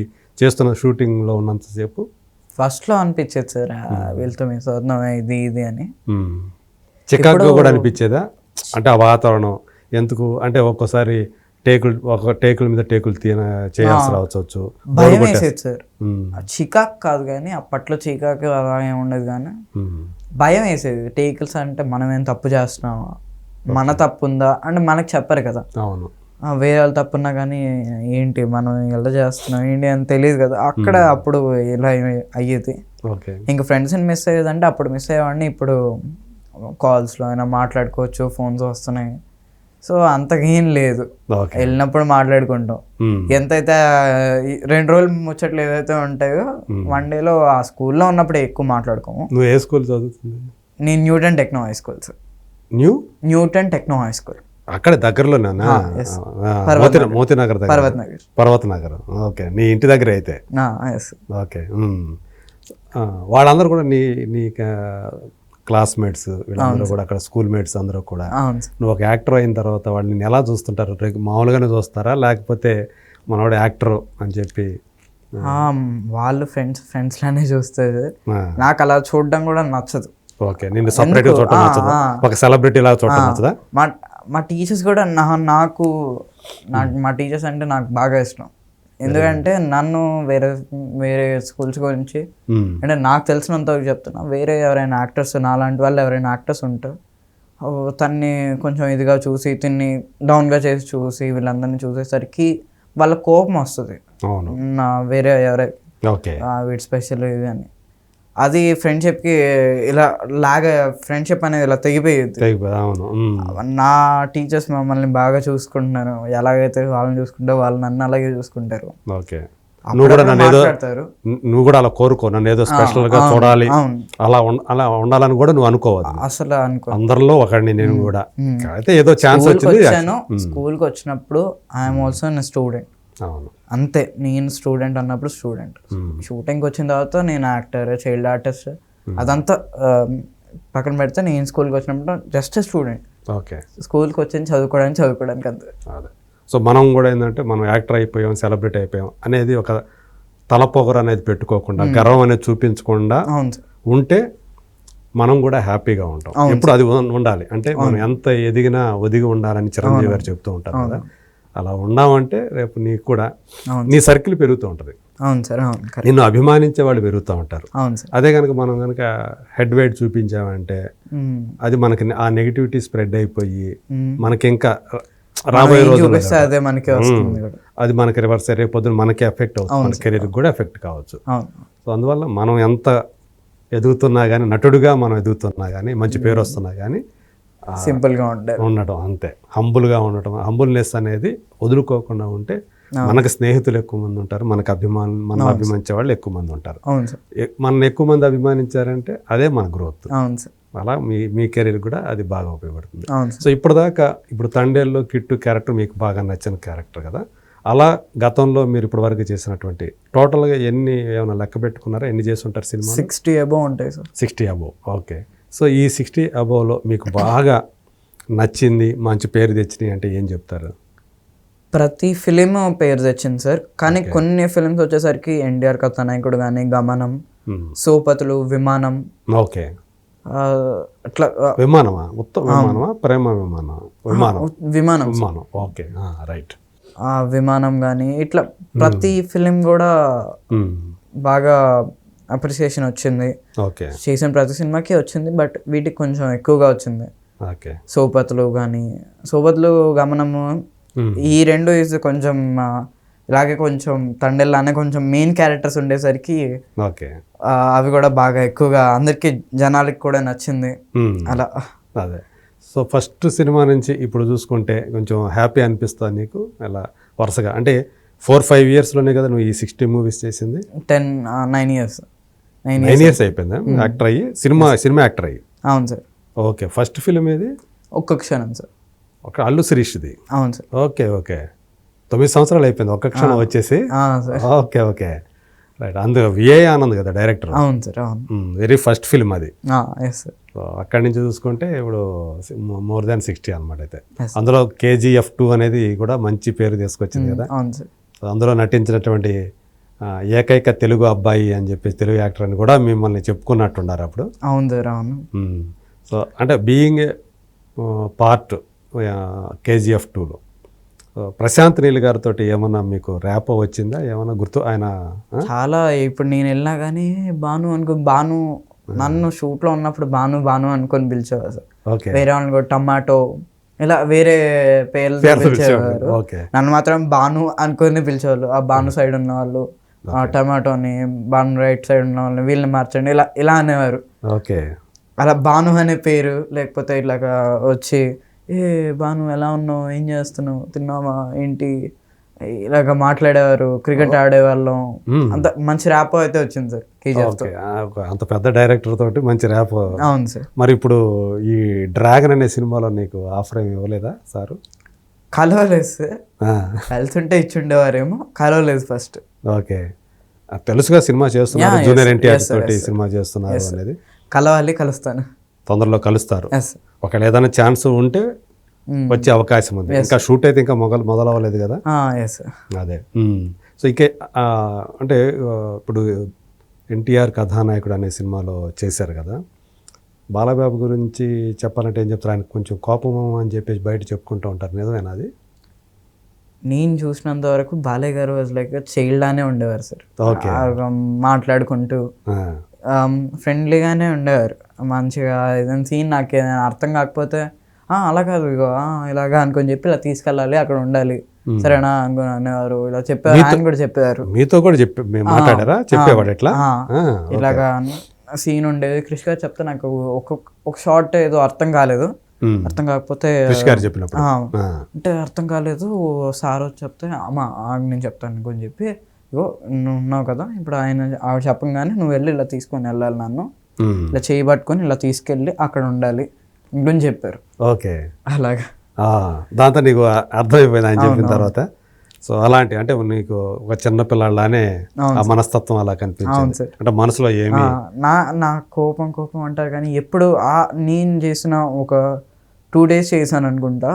చేస్తున్న షూటింగ్లో ఉన్నంతసేపు? ఫస్ట్లో అనిపించేది సార్, వీళ్ళతో మిస్ అవుతున్నాం ఇది అని. చికాకుగా కూడా అనిపించేదా? అంటే ఆ వాతావరణం ఎందుకు అంటే ఒక్కోసారి టేకుల మీద టేకులు చేయాల్సి రావచ్చు. భయం వేసేది సార్. చికాక్ కాదు కానీ అప్పట్లో చికాకు అలా ఏమి ఉండదు కానీ భయం వేసేది. టేకుల్స్ అంటే మనం ఏం తప్పు చేస్తున్నామా, మన తప్పు ఉందా అంటే మనకు చెప్పరు కదా. అవును. వేరే వాళ్ళు తప్పున్నా కానీ ఏంటి మనం ఎలా చేస్తున్నాం ఏంటి అని తెలియదు కదా. అప్పుడు ఇలా అయ్యేది. ఇంకా ఫ్రెండ్స్ని మిస్ అయ్యేదంటే అప్పుడు మిస్ అయ్యేవాడిని. ఇప్పుడు కాల్స్లో అయినా మాట్లాడుకోవచ్చు, ఫోన్స్ వస్తున్నాయి. సో అంతకేం లేదు, వెళ్ళినప్పుడు మాట్లాడుకుంటాం. ఎంతైతే 2 రోజులు ముచ్చట్లు ఏదైతే ఉంటాయో వన్ డేలో ఆ స్కూల్లో ఉన్నప్పుడు ఎక్కువ మాట్లాడుకోము. నువ్వు ఏ స్కూల్ చదువుతుంది? నేను Newton techno high school sir. Newton techno high school అక్కడ దగ్గరలోనే మోతీనగర్ దగ్గర, పర్వత్ నగర్. ఓకే. నీ ఇంటి దగ్గర అయితే. ఓకే. వాళ్ళందరూ కూడా నీ క్లాస్మేట్స్ వీళ్ళందరూ కూడా అక్కడ స్కూల్ మేట్స్ అందరూ కూడా. నువ్వు ఒక యాక్టర్ అయిన తర్వాత వాళ్ళని ఎలా చూస్తుంటారు? మామూలుగానే చూస్తారా లేకపోతే మనవాడు యాక్టర్ అని చెప్పి? వాళ్ళు ఫ్రెండ్స్ లానే చూస్తారు. నాకు అలా చూడడం కూడా నచ్చదు. ఓకే. నిన్ను సపరేట్గా చూడటం నచ్చదు, ఒక సెలబ్రిటీ లాగా చూడటం నచ్చదా? మా టీచర్స్ కూడా మా టీచర్స్ అంటే నాకు బాగా ఇష్టం. ఎందుకంటే నన్ను వేరే స్కూల్స్ గురించి అంటే నాకు తెలిసినంత చెప్తున్నా, వేరే ఎవరైనా యాక్టర్స్ నాలాంటి వాళ్ళు ఎవరైనా యాక్టర్స్ ఉంటారు, తన్ని కొంచెం ఇదిగా చూసి తిన్ని డౌన్గా చేసి చూసి వీళ్ళందరినీ చూసేసరికి వాళ్ళ కోపం వస్తుంది. వేరే వీటి స్పెషల్ ఇది అని అది ఫ్రెండ్షిప్కి ఇలా ఫ్రెండ్షిప్ అనేది ఇలా తెగిపోయేది. అవును. నా టీచర్స్ మమ్మల్ని బాగా చూసుకుంటున్నారు, ఎలాగైతే వాళ్ళని చూసుకుంటారో వాళ్ళు నన్ను అలాగే చూసుకుంటారు. ఓకే, నువ్వు కూడా నన్ను ఏదో నువ్వు కూడా అలా కోరుకో, నన్ను ఏదో స్పెషల్ గా చూడాలి, అలా ఉండాలని కూడా నువ్వు అనుకోవద్దు. అసలు అనుకో, అందరిలో ఒకడిని నేను కూడా. అయితే ఏదో ఛాన్స్ వచ్చింది. స్కూల్కి వచ్చినప్పుడు ఐఎమ్ ఆల్సో స్టూడెంట్. అవును, అంతే. నేను స్టూడెంట్ అన్నప్పుడు స్టూడెంట్, షూటింగ్కి వచ్చిన తర్వాత నేను యాక్టర్, చైల్డ్ ఆర్టిస్ట్, అదంతా పక్కన పెడితే నేను స్కూల్కి వచ్చినప్పుడు జస్ట్ స్టూడెంట్. ఓకే, స్కూల్కి వచ్చింది చదువుకోవడానికి అంతే. అదే. సో మనం కూడా ఏంటంటే మనం యాక్టర్ అయిపోయాం, సెలబ్రిటీ అయిపోయాం అనేది ఒక తలపొగరు అనేది పెట్టుకోకుండా, గర్వం అనేది చూపించకుండా ఉంటే మనం కూడా హ్యాపీగా ఉంటాం. ఎప్పుడు అది ఉండాలి. అంటే మనం ఎంత ఎదిగినా ఒదిగి ఉండాలని చిరంజీవి గారు చెప్తూ ఉంటారు కదా, అలా ఉన్నామంటే రేపు నీకు కూడా నీ సర్కిల్ పెరుగుతూ ఉంటుంది. అవును సార్, నిన్ను అభిమానించే వాళ్ళు పెరుగుతూ ఉంటారు. అవును సార్. అదే కనుక మనం కనుక హెడ్ వెయిట్ చూపించామంటే అది మనకి ఆ నెగిటివిటీ స్ప్రెడ్ అయిపోయి మనకి ఇంకా రాబోయే రోజుల్లో అది మనకి రివర్స్ రేపు పొద్దున మనకి ఎఫెక్ట్ అవుతుంది, మన కెరీర్కి కూడా ఎఫెక్ట్ కావచ్చు. సో అందువల్ల మనం ఎంత ఎదుగుతున్నా కానీ, నటుడుగా మనం ఎదుగుతున్నా కానీ, మంచి పేరు వస్తున్నా కానీ సింపుల్గా ఉండటం, అంతే హంబుల్గా ఉండటం. హంబుల్నెస్ అనేది వదులుకోకుండా ఉంటే మనకు స్నేహితులు ఎక్కువ మంది ఉంటారు, మనకు మనం అభిమానించే వాళ్ళు ఎక్కువ మంది ఉంటారు. మనం ఎక్కువ మంది అభిమానించారంటే అదే మన గ్రోత్. అలా మీ కెరీర్ కూడా అది బాగా ఉపయోగపడుతుంది. సో ఇప్పుడు తండేల్లో కిట్టు క్యారెక్టర్ మీకు బాగా నచ్చిన క్యారెక్టర్ కదా, అలా గతంలో మీరు ఇప్పటి వరకు చేసినటువంటి టోటల్గా ఏమైనా లెక్క పెట్టుకున్నారా, ఎన్ని చేసి ఉంటారు సినిమా? 60 అబోవ్ ఉంటాయి సార్. 60 అబోవ్. ఓకే. సో ఈ 60 అబోవ్లో మీకు బాగా నచ్చింది, మంచి పేరు తెచ్చినాయి అంటే ఏం చెప్తారు? ప్రతి ఫిలిం పేరు తెచ్చింది సార్, కానీ కొన్ని ఫిలిమ్స్ వచ్చేసరికి ఎన్టీఆర్ కథానాయకుడు కానీ, గమనం, సోపతులు, విమానం. ఓకే, అట్లా విమానమా, ఉత్తమ విమానమా, ప్రేమ విమానం. Okay, right. విమానం కానీ ఇట్లా ప్రతి ఫిలిం కూడా బాగా అప్రిసియేషన్ వచ్చింది. ఓకే, చేసిన ప్రతి సినిమాకి వచ్చింది, బట్ వీటికి కొంచెం ఎక్కువగా వచ్చింది. ఓకే, సోపతులు కానీ, సోపతులు, గమనము, ఈ రెండు కొంచెం ఇలాగే కొంచెం తండేల్లానే కొంచెం మెయిన్ క్యారెక్టర్స్ ఉండేసరికి అవి కూడా బాగా ఎక్కువగా అందరికి జనాలకి కూడా నచ్చింది. అలా అదే. సో ఫస్ట్ సినిమా నుంచి ఇప్పుడు చూసుకుంటే కొంచెం హ్యాపీ అనిపిస్తుంది నీకు? అలా వరుసగా అంటే 4-5 ఇయర్స్లోనే కదా నువ్వు ఈ 60 మూవీస్ చేసింది? 9 ఇయర్స్ అయిపోయిందా యాక్టర్ అయ్యి? సినిమా యాక్టర్ అయ్యి? అవును సార్. ఓకే, ఫస్ట్ ఫిలిం ఏది? ఒక్క క్షణం సార్. ఒక అల్లు శిరీష్ది? అవును సార్. ఓకే, 9 సంవత్సరాలు అయిపోయింది ఒక్క క్షణం వచ్చేసి. Okay, right. అందులో విఏ ఆనంద్ కదా డైరెక్టర్? అవును సార్, అవును. వెరీ ఫస్ట్ ఫిల్మ్ అది. సో అక్కడి నుంచి చూసుకుంటే ఇప్పుడు more than 60 అనమాట. అయితే అందులో KGF 2 అనేది కూడా మంచి పేరు తీసుకొచ్చింది కదా. అవును సార్. అందులో నటించినటువంటి ఏకైక తెలుగు అబ్బాయి అని చెప్పి తెలుగు యాక్టర్ అని కూడా మిమ్మల్ని చెప్పుకున్నట్టున్నారు అప్పుడు. అవును సార్, అవును. సో అంటే బీయింగ్ పార్ట్ KGF 2లో ప్రశాంత్ నీల్ గారితో ఏమన్నా మీకు ర్యాపో వచ్చిందా? ఏమన్నా గుర్తు? ఆయన చాలా, ఇప్పుడు నేను వెళ్ళినా కానీ భాను నన్ను షూట్లో ఉన్నప్పుడు భాను అనుకొని పిలిచేవారు సార్. వేరే వాళ్ళని కూడా టమాటో ఇలా వేరే పేర్లు పిలిచేవారు, నన్ను మాత్రం భాను అనుకొని పిలిచేవాళ్ళు. ఆ భాను సైడ్ ఉన్న వాళ్ళు టమాటోని, భాను రైట్ సైడ్ ఉన్న వాళ్ళని వీళ్ళని మార్చండి ఇలా అనేవారు. ఓకే, అలా భాను అనే పేరు. లేకపోతే ఇట్లాగా వచ్చి భాను ఎలా ఉన్నావు, ఏం చేస్తున్నావు, తిన్నావా ఏంటి, ఇలాగ మాట్లాడేవారు. క్రికెట్ ఆడేవాళ్ళం. అంత మంచి ర్యాప్ అయితే వచ్చింది సార్ KGF. అంత పెద్ద డైరెక్టర్ తోటి మంచి ర్యాప్. అవును సార్. మరి ఇప్పుడు ఈ డ్రాగన్ అనే సినిమాలో నీకు ఆఫర్ ఏమి ఇవ్వలేదా సారు? కలవలేదు సార్. కలిసి ఇచ్చుండేవారేమో, కలవలేదు ఫస్ట్. ఓకే, తెలుసుగా సినిమా చేస్తున్నారు, జూనియర్ ఎన్టీఆర్ తోటి సినిమా చేస్తున్నారు అనేది. కలుస్తాను, తొందరలో కలుస్తారు. ఒకవేళ ఏదైనా ఛాన్స్ ఉంటే వచ్చే అవకాశం ఉంది. ఇంకా షూట్ అయితే ఇంకా మొదలవ్వలేదు కదా. అదే. సో ఇంకే అంటే ఇప్పుడు ఎన్టీఆర్ కథానాయకుడు అనే సినిమాలో చేశారు కదా, బాలబాబు గురించి చెప్పాలంటే ఏం చెప్తారు? ఆయనకు కొంచెం కోపం అని చెప్పేసి బయట చెప్పుకుంటూ ఉంటారు, నిజమేనా అది? నేను చూసినంత వరకు బాలయ్య గారు లైక్ చైల్డ్ లానే ఉండేవారు సార్. ఓకే, మాట్లాడుకుంటూ ఫ్రెండ్లీగానే ఉండేవారు మంచిగా. ఏదైనా సీన్ నాకు ఏదైనా అర్థం కాకపోతే అలా కాదు, ఇగో ఇలాగా అనుకొని చెప్పి ఇలా తీసుకెళ్ళాలి, అక్కడ ఉండాలి, సరేనా అనుకుని అనేవారు. ఇలా చెప్పారు, ఆయన కూడా చెప్పేవారు. మీతో కూడా మాట్లాడారా? చెప్పేవాడు ఎట్లా ఇలాగా సీన్ ఉండేది. క్రిష్ గారు చెప్తే నాకు ఒక షార్ట్ ఏదో అర్థం కాలేదు. అర్థం కాకపోతే క్రిష్ గారు చెప్పినప్పుడు అంటే అర్థం కాలేదు. సార్ వచ్చి చెప్తే అమ్మ నేను చెప్తాను ఇంకొని చెప్పి, ఇగో నువ్వు ఉన్నావు కదా ఇప్పుడు ఆవిడ చెప్పగానే నువ్వు వెళ్ళి ఇలా తీసుకొని వెళ్ళాలి, నన్ను ఇలా చేయి పట్టుకొని ఇలా తీసుకెళ్ళి అక్కడ ఉండాలి ఇంకొని చెప్పారు. ఓకే, అలాగా దాంతో నీకు అర్థమైపోయింది ఆయన చెప్పిన తర్వాత. సో అలాంటి అంటే నీకు ఒక చిన్న పిల్లాళ్ళనే ఆ మనస్తత్వం అలా కనిపించింది. అంటే మనసులో ఏమి నా కోపం అంటారు కానీ ఎప్పుడు నేను చేసిన ఒక 2 days చేశాను అనుకుంటా.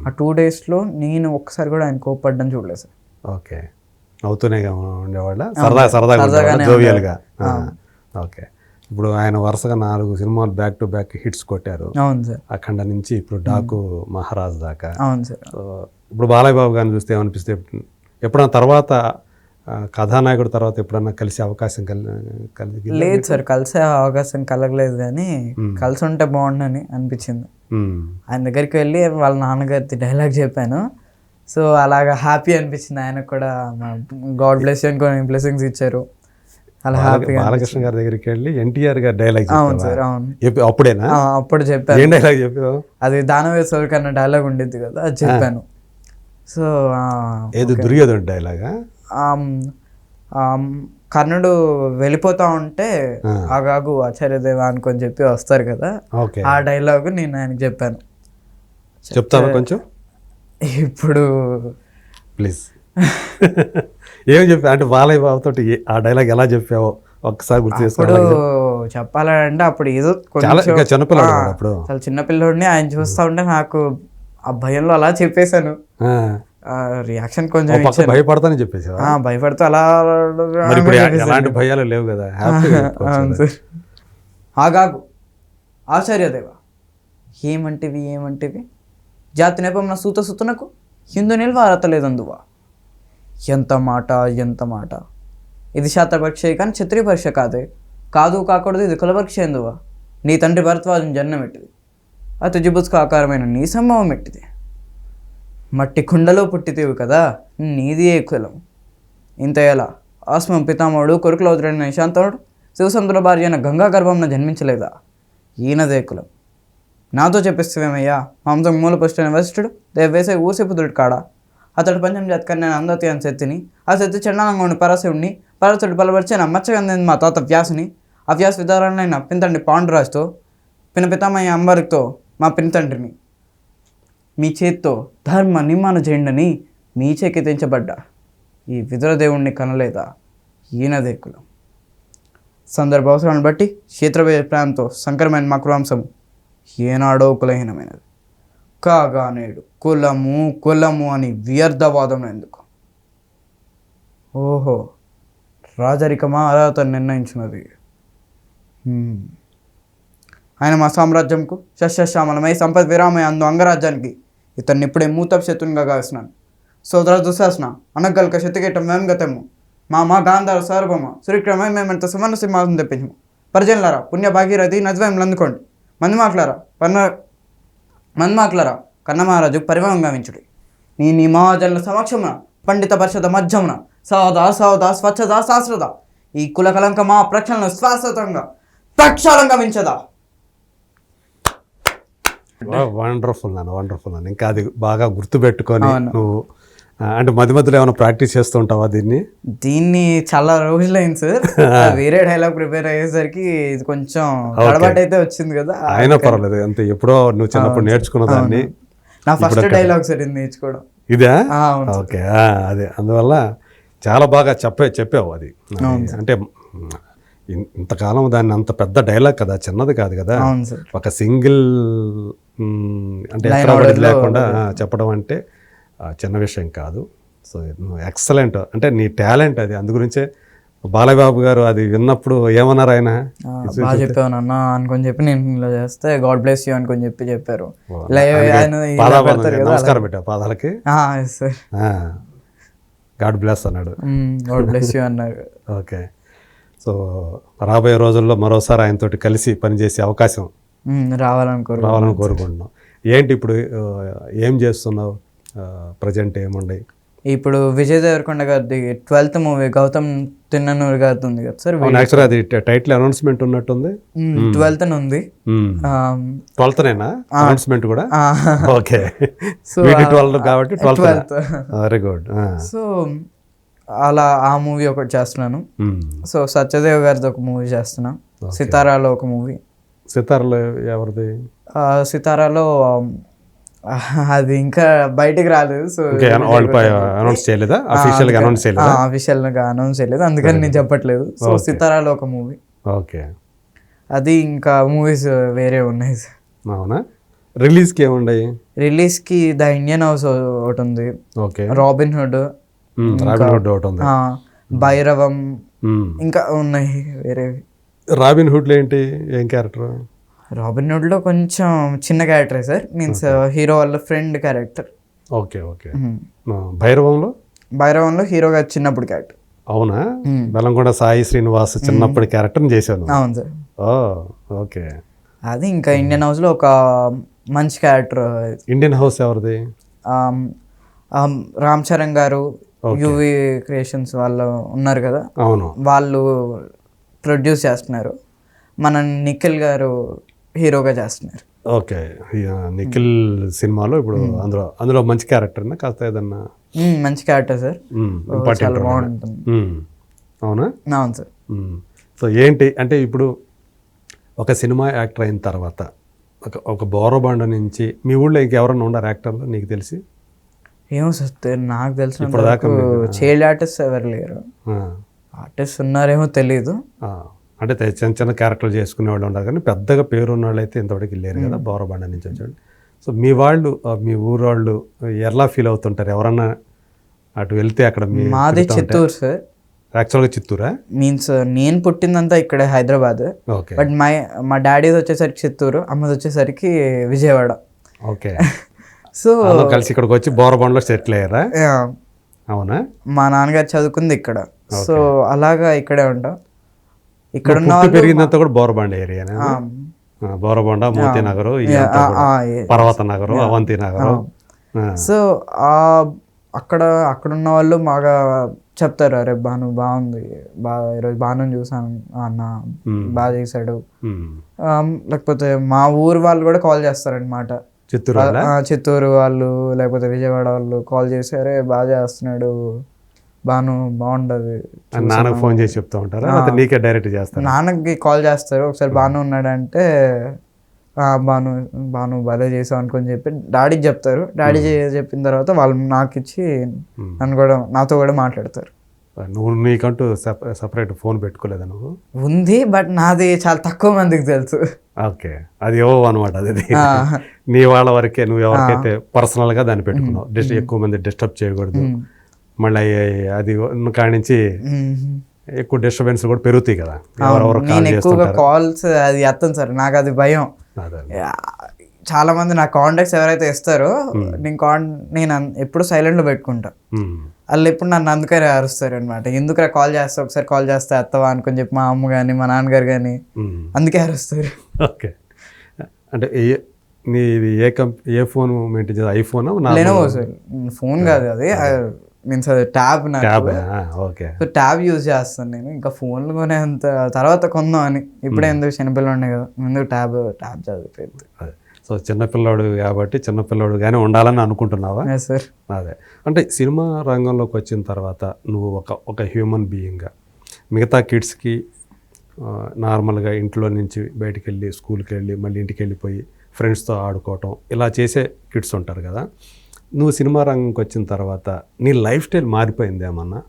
ఆ 2 daysలో నేను ఒక్కసారి కూడా ఆయన కోపపడ్డం చూడలేదు సార్. ఓకే, అవుతూనే ఉండేవాళ్ళ సరదాగా జోవియల్గా. ఓకే, ఇప్పుడు ఆయన వరుసగా 4 సినిమాలు బ్యాక్ టు బ్యాక్ హిట్స్ కొట్టారు. అవును సార్. అఖండ నుంచి ఇప్పుడు డాకు మహారాజ్ దాకా. అవును సార్. ఇప్పుడు బాలయ్య బాబు గారిని చూస్తే ఏమనిపిస్తే, ఎప్పుడన్నా తర్వాత కథానాయకుడు తర్వాత ఎప్పుడన్నా కలిసే అవకాశం కలిగి? లేదు సార్, కలిసే అవకాశం కలగలేదు కానీ కలిసి ఉంటే బాగుండని అనిపించింది. ఆయన దగ్గరికి వెళ్ళి వాళ్ళ నాన్నగారి డైలాగ్ చెప్పాను. సో అలాగా హ్యాపీ అనిపించింది. ఆయనకు కూడా గాడ్ బ్లెస్ యూ అని కొన్ని బ్లెస్సింగ్స్ ఇచ్చారు. అలా హ్యాపీగా బాలకృష్ణ గారి దగ్గరికి వెళ్ళి ఎన్టీఆర్ గారి డైలాగ్. అవును సార్, అవును. అప్పుడేనా? అప్పుడు చెప్పాను. ఏం డైలాగ్ చెప్పావు? అది దానవేశ్వర్ కన్నా డైలాగ్ ఉండేది కదా, అది చెప్పాను. సో ఏదో దుర్యోధన డైలాగా? కర్ణుడు వెళ్ళిపోతా ఉంటే ఆగాగు ఆచార్యదేవ అనుకొని చెప్పి వస్తారు కదా, ఆ డైలాగ్ నేను ఆయనకు చెప్పాను. చెప్తావా కొంచెం ఇప్పుడు ప్లీజ్? ఏం చెప్పా అంటే బాలయ్య బాబుతో ఆ డైలాగ్ ఎలా చెప్పావో ఒక్కసారి గుర్తు చేసుకో. చెప్పాలంటే అప్పుడు ఏదో చిన్నపిల్లాడు, అప్పుడు చాలా చిన్నపిల్లాడిని. ఆయన చూస్తా ఉంటే నాకు ఆ భయంలో అలా చెప్పేశాను. రియాక్షన్ కొంచెం భయపడతానని చెప్పేసి భయపడుతూ అలా ఎలాంటి భయాలు లేవు కదా. ఆగాగు ఆచార్యదేవ ఏమంటివి జాతి నేపం సూత సుతునకు హిందూ నిల్వ అర్హత లేదందువా. ఎంత మాట ఇది శాస్త్ర పరీక్ష కానీ క్షత్రియ పరీక్ష కాదు కాకూడదు ఇది కుల పరీక్ష ఎందువా. నీ తండ్రి భరద్వాజం జన్మం ఎట్టిది, అతి జిబుత్క ఆకారమైన నీ సంభవం ఎట్టిది. మట్టి కుండలో పుట్టితేవి కదా నీది ఏ కులం. ఇంత ఎలా ఆస్మం పితామహుడు కొరుకుల అవుతుడైన నిశాంతనుడు శివసముద్ర భార్య అయిన గంగా గర్భంన జన్మించలేదా. ఈయనదే కులం. నాతో చెప్పిస్తేమయ్యా మాంసం మూల పుష్టైన వశిష్ఠుడు దేవేసే ఊసిపుత్రుడు కాడా. అతడు పంచం జాతకాన్ని నేను అందతి అని శక్తిని, ఆ శక్తి చండాలంగా ఉండి పరశుడిని, పరశుడు బలపరిచిన మచ్చగంది మా తాత వ్యాసుని, ఆ వ్యాస విధానాలైన పింతండ్రి పాండురాజుతో, పినపితామయ్య అంబరితో మా పినతండ్రిని మీ చేత్తో ధర్మ నిమ్మాను చేయండని మీ చేకి తెంచబడ్డా ఈ విదురదేవుణ్ణి కనలేదా. ఈయనదే కులం. సందర్భ అవసరాలను బట్టి క్షేత్రవేద ప్రాంతంతో సంకరమైన మకురాంశము ఏనాడో కులహీనమైనది కాగా నేడు కులము అని వ్యర్థవాదం ఎందుకు. ఓహో, రాజరికమా అర్హత నిర్ణయించినది. ఆయన మా సామ్రాజ్యంకు శస్యశ్యామలమై సంపద విరామై అందు అంగరాజ్యానికి ఇతన్ని ఇప్పుడే మూతపు శత్రునిగా కాల్సినాను. సోదర దుశాసన అనగల్క శతికేటం మేం గతము మా గాంధార సార్వభౌమ సురిక్రమై మేమెంత సువర్ణ సింహాసం తెప్పించము. పరిజనులారా పుణ్య భాగీరథి నద్వయంలు అందుకోండి. మందిమాక్లారా కన్నమహారాజు పరివాహం గావించుడి. నీ మహాజనుల సమక్షమున పండిత పరిషద మధ్యమున సౌదా స్వచ్ఛద శాస్త్రద ఈ కుల కలంక మా ప్రక్షాళన శాశ్వతంగా ప్రక్షాళన గావించదా. వండర్ఫుల్ నాన్న. ఇంకా అది బాగా గుర్తుపెట్టుకొని నువ్వు అంటే మధ్యలో ఏమైనా ప్రాక్టీస్ చేస్తూ ఉంటావా దీన్ని? చాలా రోజులైంది సార్. వేరే డైలాగ్ ప్రిపేర్ అయ్యేసరికి ఇది కొంచెం అలవాటు అయితే వచ్చింది కదా. అయినా పర్వాలేదు, అంతే ఎప్పుడో నువ్వు చిన్నప్పుడు నేర్చుకున్న దాన్ని. నా ఫస్ట్ డైలాగ్ సార్ ఇది నేర్చుకోవడం. ఇదా? ఓకే, అదే అందువల్ల చాలా బాగా చెప్పావు అది. అంటే ఇంతకాలం దాన్ని అంత పెద్ద డైలాగ్ కదా, చిన్నది కాదు కదా, ఒక సింగిల్ అంటే ఎక్కడ లేకుండా చెప్పడం అంటే చిన్న విషయం కాదు. సో ఎక్సలెంట్, అంటే నీ టాలెంట్ అది. అందు గురించే బాలయ్య బాబు గారు అది విన్నప్పుడు ఏమన్నారు ఆయన? బాగా చెప్పావు నాన్న అనుకొని చెప్పి నేను ఇలా చేస్తే గాడ్ బ్లెస్ యూ అనుకొని చెప్పారు. నమస్కారం పెట్టా పాదాలకి. గాడ్ బ్లెస్ అన్నాడు. గాడ్ బ్లెస్ యూ అన్నారు. ఓకే, సో రాబోయే రోజుల్లో మరోసారి ఆయనతోటి కలిసి పనిచేసే అవకాశం రావాలని కోరుకుంటున్నాం. ఏంటి ఇప్పుడు ఏం చేస్తున్నావు ప్రజెంట్? ఏముండే ఇప్పుడు విజయ్ దేవరకొండ గారిది 12th మూవీ గౌతమ్ తిన్ననూరు గారిది ఉంది కదా సార్, యాక్చువల్ అది టైటిల్ అనౌన్స్మెంట్ ఉన్నట్టుంది. 12th ఉంది. 12th అనౌన్స్మెంట్ కూడా. ఓకే, సో 12 కాబట్టి 12th. Very good. సో అలా ఆ మూవీ ఒకటి చేస్తున్నాను. సో సత్యదేవ్ గారిది ఒక మూవీ చేస్తున్నా, సితారాలో ఒక మూవీ. సితారాలో ఎవరిది? సితారాలో అది ఇంకా బయటికి రాలేదు. సో అనౌన్స్ చేయలేదా? అఫీషియల్ గా అనౌన్స్ చేయలేదా? అఫీషియల్ గా అనౌన్స్ చేయలేదు, అందుకని నేను చెప్పట్లేదు. సో సితారాలో ఒక మూవీ. ఓకే, అది ఇంకా మూవీస్ వేరే ఉన్నాయి సార్. అవునా? రిలీజ్ కి ఏముండయి? రిలీజ్ కి ద ఇండియన్ హౌస్ ఒకటి ఉంది, ఓకే, రాబిన్ హుడ్, ఒకటి ఉంది, భైరవం, ఇంకా ఉన్నాయి వేరే. రాబిన్ హుడ్ లో ఏంటి, ఏం క్యారెక్టర్? రాబిన్ హుడ్ లో కొంచెం చిన్న క్యారెక్టర్ సార్, మీన్స్ హీరో వాళ్ళ ఫ్రెండ్ క్యారెక్టర్. Okay okay. భైరవంలో? భైరవంలో హీరో గారు చిన్నప్పుడు క్యారెక్టర్. అవునా? బెల్లంకొండ సాయి శ్రీనివాస్ చిన్నప్పుడు క్యారెక్టర్ చేశాను. అవును సార్. ఓకే. అది ఇంకా ఇండియన్ హౌస్ లో ఒక మంచి క్యారెక్టర్. ఇండియన్ హౌస్ ఎవరిది? రామ్ చరణ్ గారు, యువి క్రియేషన్స్ వాళ్ళు ఉన్నారు కదా, అవును, వాళ్ళు ప్రొడ్యూస్ చేస్తున్నారు. మన నిఖిల్ గారు హీరోగా చేస్తున్నారు. ఓకే. నిఖిల్ సినిమాలో ఇప్పుడు అందులో మంచి క్యారెక్టర్ కాస్త ఏదన్నా? మంచి క్యారెక్టర్ సార్, చాలా బాగుంటుంది. అవునా? అవును సార్. సో ఏంటి అంటే ఇప్పుడు ఒక సినిమా యాక్టర్ అయిన తర్వాత ఒక బోరబండ నుంచి మీ ఊళ్ళో ఇంకెవరన్నా ఉన్నారు యాక్టర్లు నీకు తెలిసి? ఏమో సార్, నాకు తెలిసిన చైల్డ్ ఆర్టిస్ట్ ఎవరు లేరు. ఆర్టిస్ట్ ఉన్నారేమో తెలీదు. అంటే చిన్న చిన్న క్యారెక్టర్లు చేసుకునే వాళ్ళు ఉన్నారు, కానీ పెద్దగా పేరు ఉన్న వాళ్ళు అయితే ఇంతవరకు లేరు కదా బోరబండ నుంచి వచ్చాడు. సో మీ వాళ్ళు, మీ ఊరు వాళ్ళు ఎలా ఫీల్ అవుతుంటారు ఎవరన్నా అటు వెళ్తే? అక్కడ మాది చిత్తూరు సార్. యాక్చువల్గా చిత్తూరా? మీన్స్ నేను పుట్టిందంతా ఇక్కడే హైదరాబాద్. ఓకే. బట్ మా డాడీది వచ్చేసరికి చిత్తూరు, అమ్మది వచ్చేసరికి విజయవాడ. ఓకే. సో కలిసి ఇక్కడికి వచ్చి బోరబండలో సెటిల్ అయ్యారా? అవునా? మా నాన్నగారు చదువుకుంది ఇక్కడ, సో అలాగా ఇక్కడే ఉంటాం. ఇక్కడ ఉన్న పెరిగిందంతా కూడా బోరబండ ఏరియా. బోరబండ, మోతీ నగరు, పర్వత నగరు, అవంతి నగరు. సో అక్కడ ఉన్న వాళ్ళు బాగా చెప్తారు, అరే బాను బాగుంది, ఈరోజు బాను చూసాను అన్న, బాగా చేశాడు. లేకపోతే మా ఊరు వాళ్ళు కూడా కాల్ చేస్తారనమాట, చిత్తూరు వాళ్ళు లేకపోతే విజయవాడ వాళ్ళు కాల్ చేసి, అరే బాగా చేస్తున్నాడు బాను, బాగుండదు. నాన్నకు ఫోన్ చేసి చెప్తా ఉంటారా? నీకే డైరెక్ట్ చేస్తారు? నాన్నకి కాల్ చేస్తారు, ఒకసారి బాను ఉన్నాడంటే బాను భలే చేసావు అనుకొని చెప్పి డాడీకి చెప్తారు. డాడీ చెప్పిన తర్వాత వాళ్ళు నాకు ఇచ్చి నాతో కూడా మాట్లాడతారు. నువ్వు నీకంటూ సపరేట్ ఫోన్ పెట్టుకోలేదా? నువ్వు ఉంది, బట్ నాది చాలా తక్కువ మందికి తెలుసు. ఓకే, అది ఏవో అనమాట. అది నీ వాళ్ళ వరకే, నువ్వు ఎవరికైతే పర్సనల్గా దాన్ని పెట్టుకున్నావు. ఎక్కువ మంది డిస్టర్బ్ చేయకూడదు, మళ్ళీ అది కాడి నుంచి ఎక్కువ డిస్టర్బెన్స్ కూడా పెరుగుతాయి కదా. కాల్స్ అది ఎత్తాను సార్, నాకు అది భయం. చాలా మంది నా కాంటాక్ట్స్ ఎవరైతే ఇస్తారో నేను ఎప్పుడు సైలెంట్ లో పెట్టుకుంటా. వాళ్ళు ఎప్పుడు నన్ను అందుకనే అరుస్తారు అనమాట, ఎందుకు కాల్ చేస్తా, ఒకసారి కాల్ చేస్తా ఎత్తవా అనుకొని చెప్పి మా అమ్మ కానీ మా నాన్నగారు కానీ అందుకే అరుస్తారు. ఓకే. అంటే నీది ఏ ఫోన్ మెయింటైన్ చేస్తా? ఐఫోన్? Lenovo sir. ఫోన్ కాదు అది, మీన్స్ అది ట్యాబ్. ట్యాబ్ యూజ్ చేస్తాను నేను, ఇంకా ఫోన్లు కొనే అంత తర్వాత కొందాం అని. ఇప్పుడే ఎందుకు చిన్నపిల్లలు ఉన్నాయి కదా, ముందు ట్యాబ్ చదివిపోయింది. సో చిన్నపిల్లాడు కాబట్టి చిన్నపిల్లాడుగానే ఉండాలని అనుకుంటున్నావా? సార్. అదే అంటే సినిమా రంగంలోకి వచ్చిన తర్వాత నువ్వు ఒక హ్యూమన్ బీయింగ్గా మిగతా కిడ్స్కి నార్మల్గా ఇంట్లో నుంచి బయటికి వెళ్ళి స్కూల్కి వెళ్ళి మళ్ళీ ఇంటికి వెళ్ళిపోయి ఫ్రెండ్స్తో ఆడుకోవటం ఇలా చేసే కిడ్స్ ఉంటారు కదా, నువ్వు సినిమా రంగంకి వచ్చిన తర్వాత నీ లైఫ్ స్టైల్ మారిపోయింది ఏమన్నా?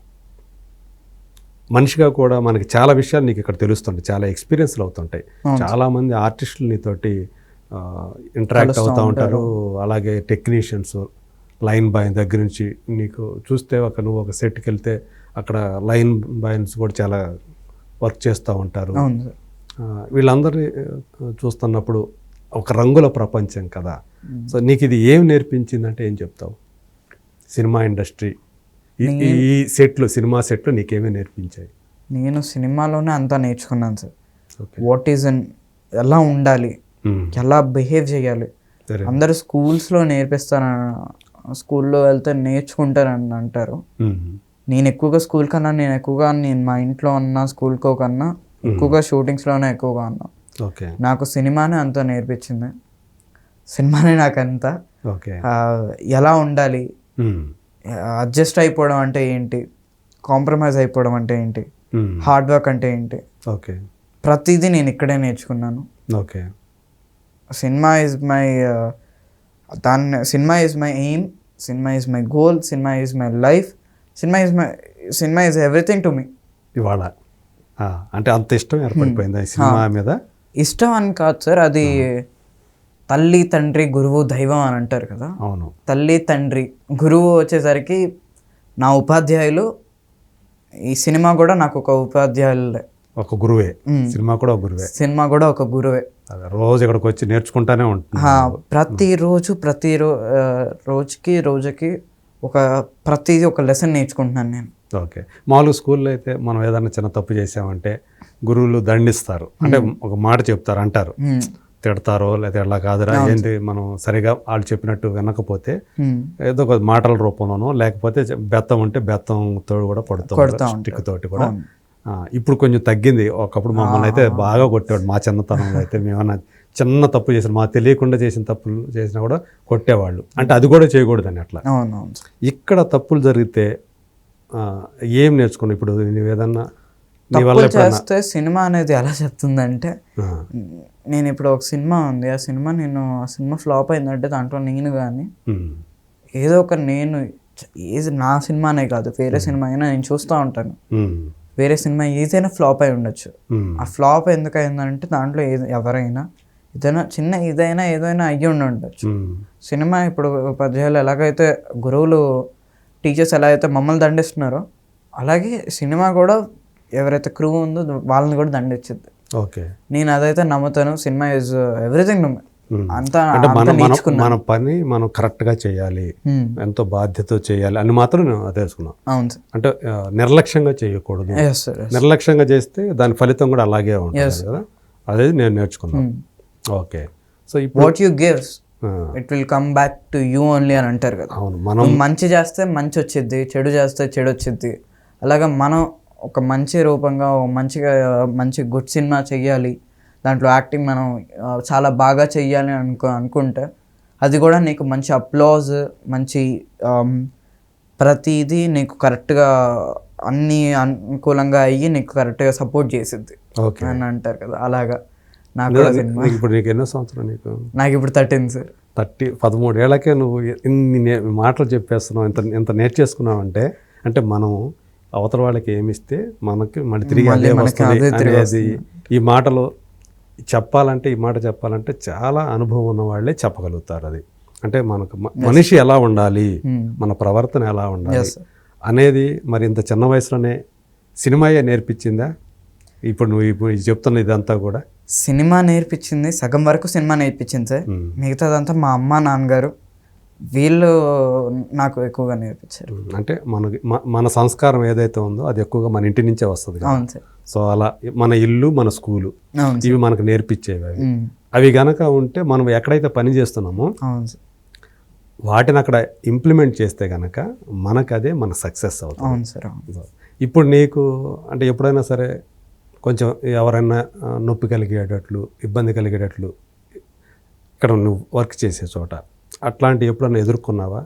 మనిషిగా కూడా మనకి చాలా విషయాలు నీకు ఇక్కడ తెలుస్తుంటాయి, చాలా ఎక్స్పీరియన్స్లు అవుతుంటాయి. చాలామంది ఆర్టిస్టులు నీతోటి ఇంటరాక్ట్ అవుతూ ఉంటారు. అలాగే టెక్నీషియన్స్, లైన్ బాయ్ దగ్గర నుంచి నీకు చూస్తే నువ్వు ఒక సెట్కి వెళ్తే అక్కడ లైన్ బాయ్స్ కూడా చాలా వర్క్ చేస్తూ ఉంటారు. వీళ్ళందరూ చూస్తున్నప్పుడు ఒక రంగుల ప్రపంచం కదా. సో నీకు ఇది ఏం నేర్పించిందంటే ఏం చెప్తావు? సినిమా ఇండస్ట్రీ, ఈ సినిమా సెట్లు నీకేమీ నేర్పించాయి? నేను సినిమాలోనే అంతా నేర్చుకున్నాను సార్. వాట్ ఈజ్ ఎలా ఉండాలి, ఎలా బిహేవ్ చేయాలి. అందరూ స్కూల్స్లో నేర్పిస్తాను, స్కూల్లో వెళ్తే నేర్చుకుంటారని అంటారు, నేను ఎక్కువగా స్కూల్ కన్నా నేను మా ఇంట్లో ఉన్న స్కూల్కో కన్నా ఎక్కువగా షూటింగ్స్లోనే ఎక్కువగా ఉన్నా. ఓకే. నాకు సినిమానే అంతా నేర్పించింది. సినిమానే నాకంత ఓకే. ఎలా ఉండాలి, అడ్జస్ట్ అయిపోవడం అంటే ఏంటి, కాంప్రమైజ్ అయిపోవడం అంటే ఏంటి, హార్డ్ వర్క్ అంటే ఏంటి, ఓకే. ప్రతిదీ నేను ఇక్కడే నేర్చుకున్నాను. Okay. Cinema is my cinema is my aim, cinema is my goal, cinema is my life, cinema is everything to me. ఇవాళ అంటే అంత ఇష్టం ఏర్పడిపోయింది ఈ సినిమా మీద? ఇష్టం అని కాదు సార్, అది తల్లి తండ్రి గురువు దైవం అని అంటారు కదా. అవును. తల్లి తండ్రి గురువు వచ్చేసరికి నా ఉపాధ్యాయులు, ఈ సినిమా కూడా నాకు ఒక ఉపాధ్యాయులే, ఒక గురువే. సినిమా కూడా ఒక గురువే. సినిమా కూడా ఒక గురువే. రోజు ఇక్కడికి వచ్చి నేర్చుకుంటానే ఉంటుంది. రోజుకి ప్రతిదీ ఒక లెసన్ నేర్చుకుంటున్నాను నేను. ఓకే. మామూలుగా స్కూల్లో అయితే మనం ఏదైనా చిన్న తప్పు చేసామంటే గురువులు దండిస్తారు, అంటే ఒక మాట చెప్తారు, అంటారు, తిడతారో లేదా ఎలా కాదురా ఏంటి మనం సరిగా వాళ్ళు చెప్పినట్టు వినకపోతే ఏదో ఒక మాటల రూపంలోనో లేకపోతే బెత్తం ఉంటే బెత్తంతో కూడా పడుతాం, స్టిక్ తోటి కూడా. ఇప్పుడు కొంచెం తగ్గింది. ఒకప్పుడు మమ్మల్ని అయితే బాగా కొట్టేవాడు. మా చిన్నతనంలో అయితే మేమన్నా చిన్న తప్పు చేసిన, మా తెలియకుండా చేసిన తప్పులు చేసినా కూడా కొట్టేవాళ్ళు. అంటే అది కూడా చేయకూడదని అట్లా. ఇక్కడ తప్పులు జరిగితే ఏం నేర్చుకున్నావు ఇప్పుడు నువ్వేదన్నా? చేస్తే సినిమా అనేది ఎలా చెప్తుందంటే, నేను ఇప్పుడు ఒక సినిమా ఉంది, ఆ సినిమా ఫ్లాప్ అయిందంటే దాంట్లో నేను కానీ ఏదో ఒక నా సినిమానే కాదు వేరే సినిమా అయినా నేను చూస్తూ ఉంటాను. వేరే సినిమా ఏదైనా ఫ్లాప్ అయి ఉండొచ్చు. ఆ ఫ్లాప్ ఎందుకు అయిందంటే దాంట్లో ఎవరైనా ఏదైనా ఏదైనా అయ్యి ఉండొచ్చు. సినిమా ఇప్పుడు ఉపాధ్యాయులు ఎలాగైతే గురువులు టీచర్స్ ఎలా అయితే మమ్మల్ని దండిస్తున్నారో అలాగే సినిమా కూడా ఎవరైతే క్రూ ఉందో వాళ్ళని కూడా దండించింది. ఓకే. నేను అదైతే నమ్ముతాను. Cinema is everything. అంతా మన పని మనం కరెక్ట్గా చేయాలి, ఎంతో బాధ్యత చేయాలి అని మాత్రం నేను తెలుసుకున్నాను. అవును సార్. అంటే నిర్లక్ష్యంగా చేయకూడదు. నిర్లక్ష్యంగా చేస్తే దాని ఫలితం కూడా అలాగే ఉంటుంది కదా, అదే నేను నేర్చుకున్నాను. ఓకే. సో ఇప్పుడు what you gives it will come back to you only అని అంటారు కదా. అవును. మనం మంచి చేస్తే మంచి వచ్చిద్ది, చెడు చేస్తే చెడు వచ్చిద్ది. అలాగా మనం ఒక మంచి రూపంగా మంచి గుడ్ సినిమా చెయ్యాలి, దాంట్లో యాక్టింగ్ మనం చాలా బాగా చెయ్యాలి అనుకుంటే అది కూడా నీకు మంచి అప్లాజ్, మంచి ప్రతిదీ నీకు కరెక్ట్గా అన్నీ అనుకూలంగా అయ్యి నీకు కరెక్ట్గా సపోర్ట్ చేసిద్ది అని అంటారు కదా. అలాగా నాకు ఇప్పుడు నీకు ఎన్నో సంవత్సరం? నాకు ఇప్పుడు 13 సార్. 13 ఏళ్ళకే నువ్వు ఇన్ని మాటలు చెప్పేస్తున్నావు, ఇంత నేర్చేసుకున్నావు అంటే మనం అవతల వాళ్ళకి ఏమిస్తే మనకి మళ్ళీ తిరిగి అదే వస్తుంది అనేది. ఈ మాటలు చెప్పాలంటే, ఈ మాట చెప్పాలంటే చాలా అనుభవం ఉన్న వాళ్ళే చెప్పగలుగుతారు. అది అంటే మనకు మనిషి ఎలా ఉండాలి, మన ప్రవర్తన ఎలా ఉండాలి అనేది మరి ఇంత చిన్న వయసులోనే సినిమాయే నేర్పించిందా? ఇప్పుడు నువ్వు చెప్తున్న ఇదంతా కూడా సినిమా నేర్పించింది, సగం వరకు సినిమా నేర్పించింది సార్. మిగతాదంతా మా అమ్మ నాన్నగారు వీళ్ళు నాకు ఎక్కువగా నేర్పించారు. అంటే మన సంస్కారం ఏదైతే ఉందో అది ఎక్కువగా మన ఇంటి నుంచే వస్తుంది. అవును సార్. సో అలా మన ఇల్లు, మన స్కూలు, ఇవి మనకు నేర్పించేవి. అవి గనక ఉంటే మనం ఎక్కడైతే పని చేస్తున్నామో వాటిని అక్కడ ఇంప్లిమెంట్ చేస్తే గనక మనకు అదే మన సక్సెస్ అవుతుంది. అవును సార్. ఇప్పుడు నీకు అంటే ఎప్పుడైనా సరే కొంచెం ఎవరైనా నొప్పి కలిగేటట్లు, ఇబ్బంది కలిగేటట్లు ఇక్కడ నువ్వు వర్క్ చేసే చోట అట్లాంటి ఎప్పుడైనా ఎదుర్కొన్నావా?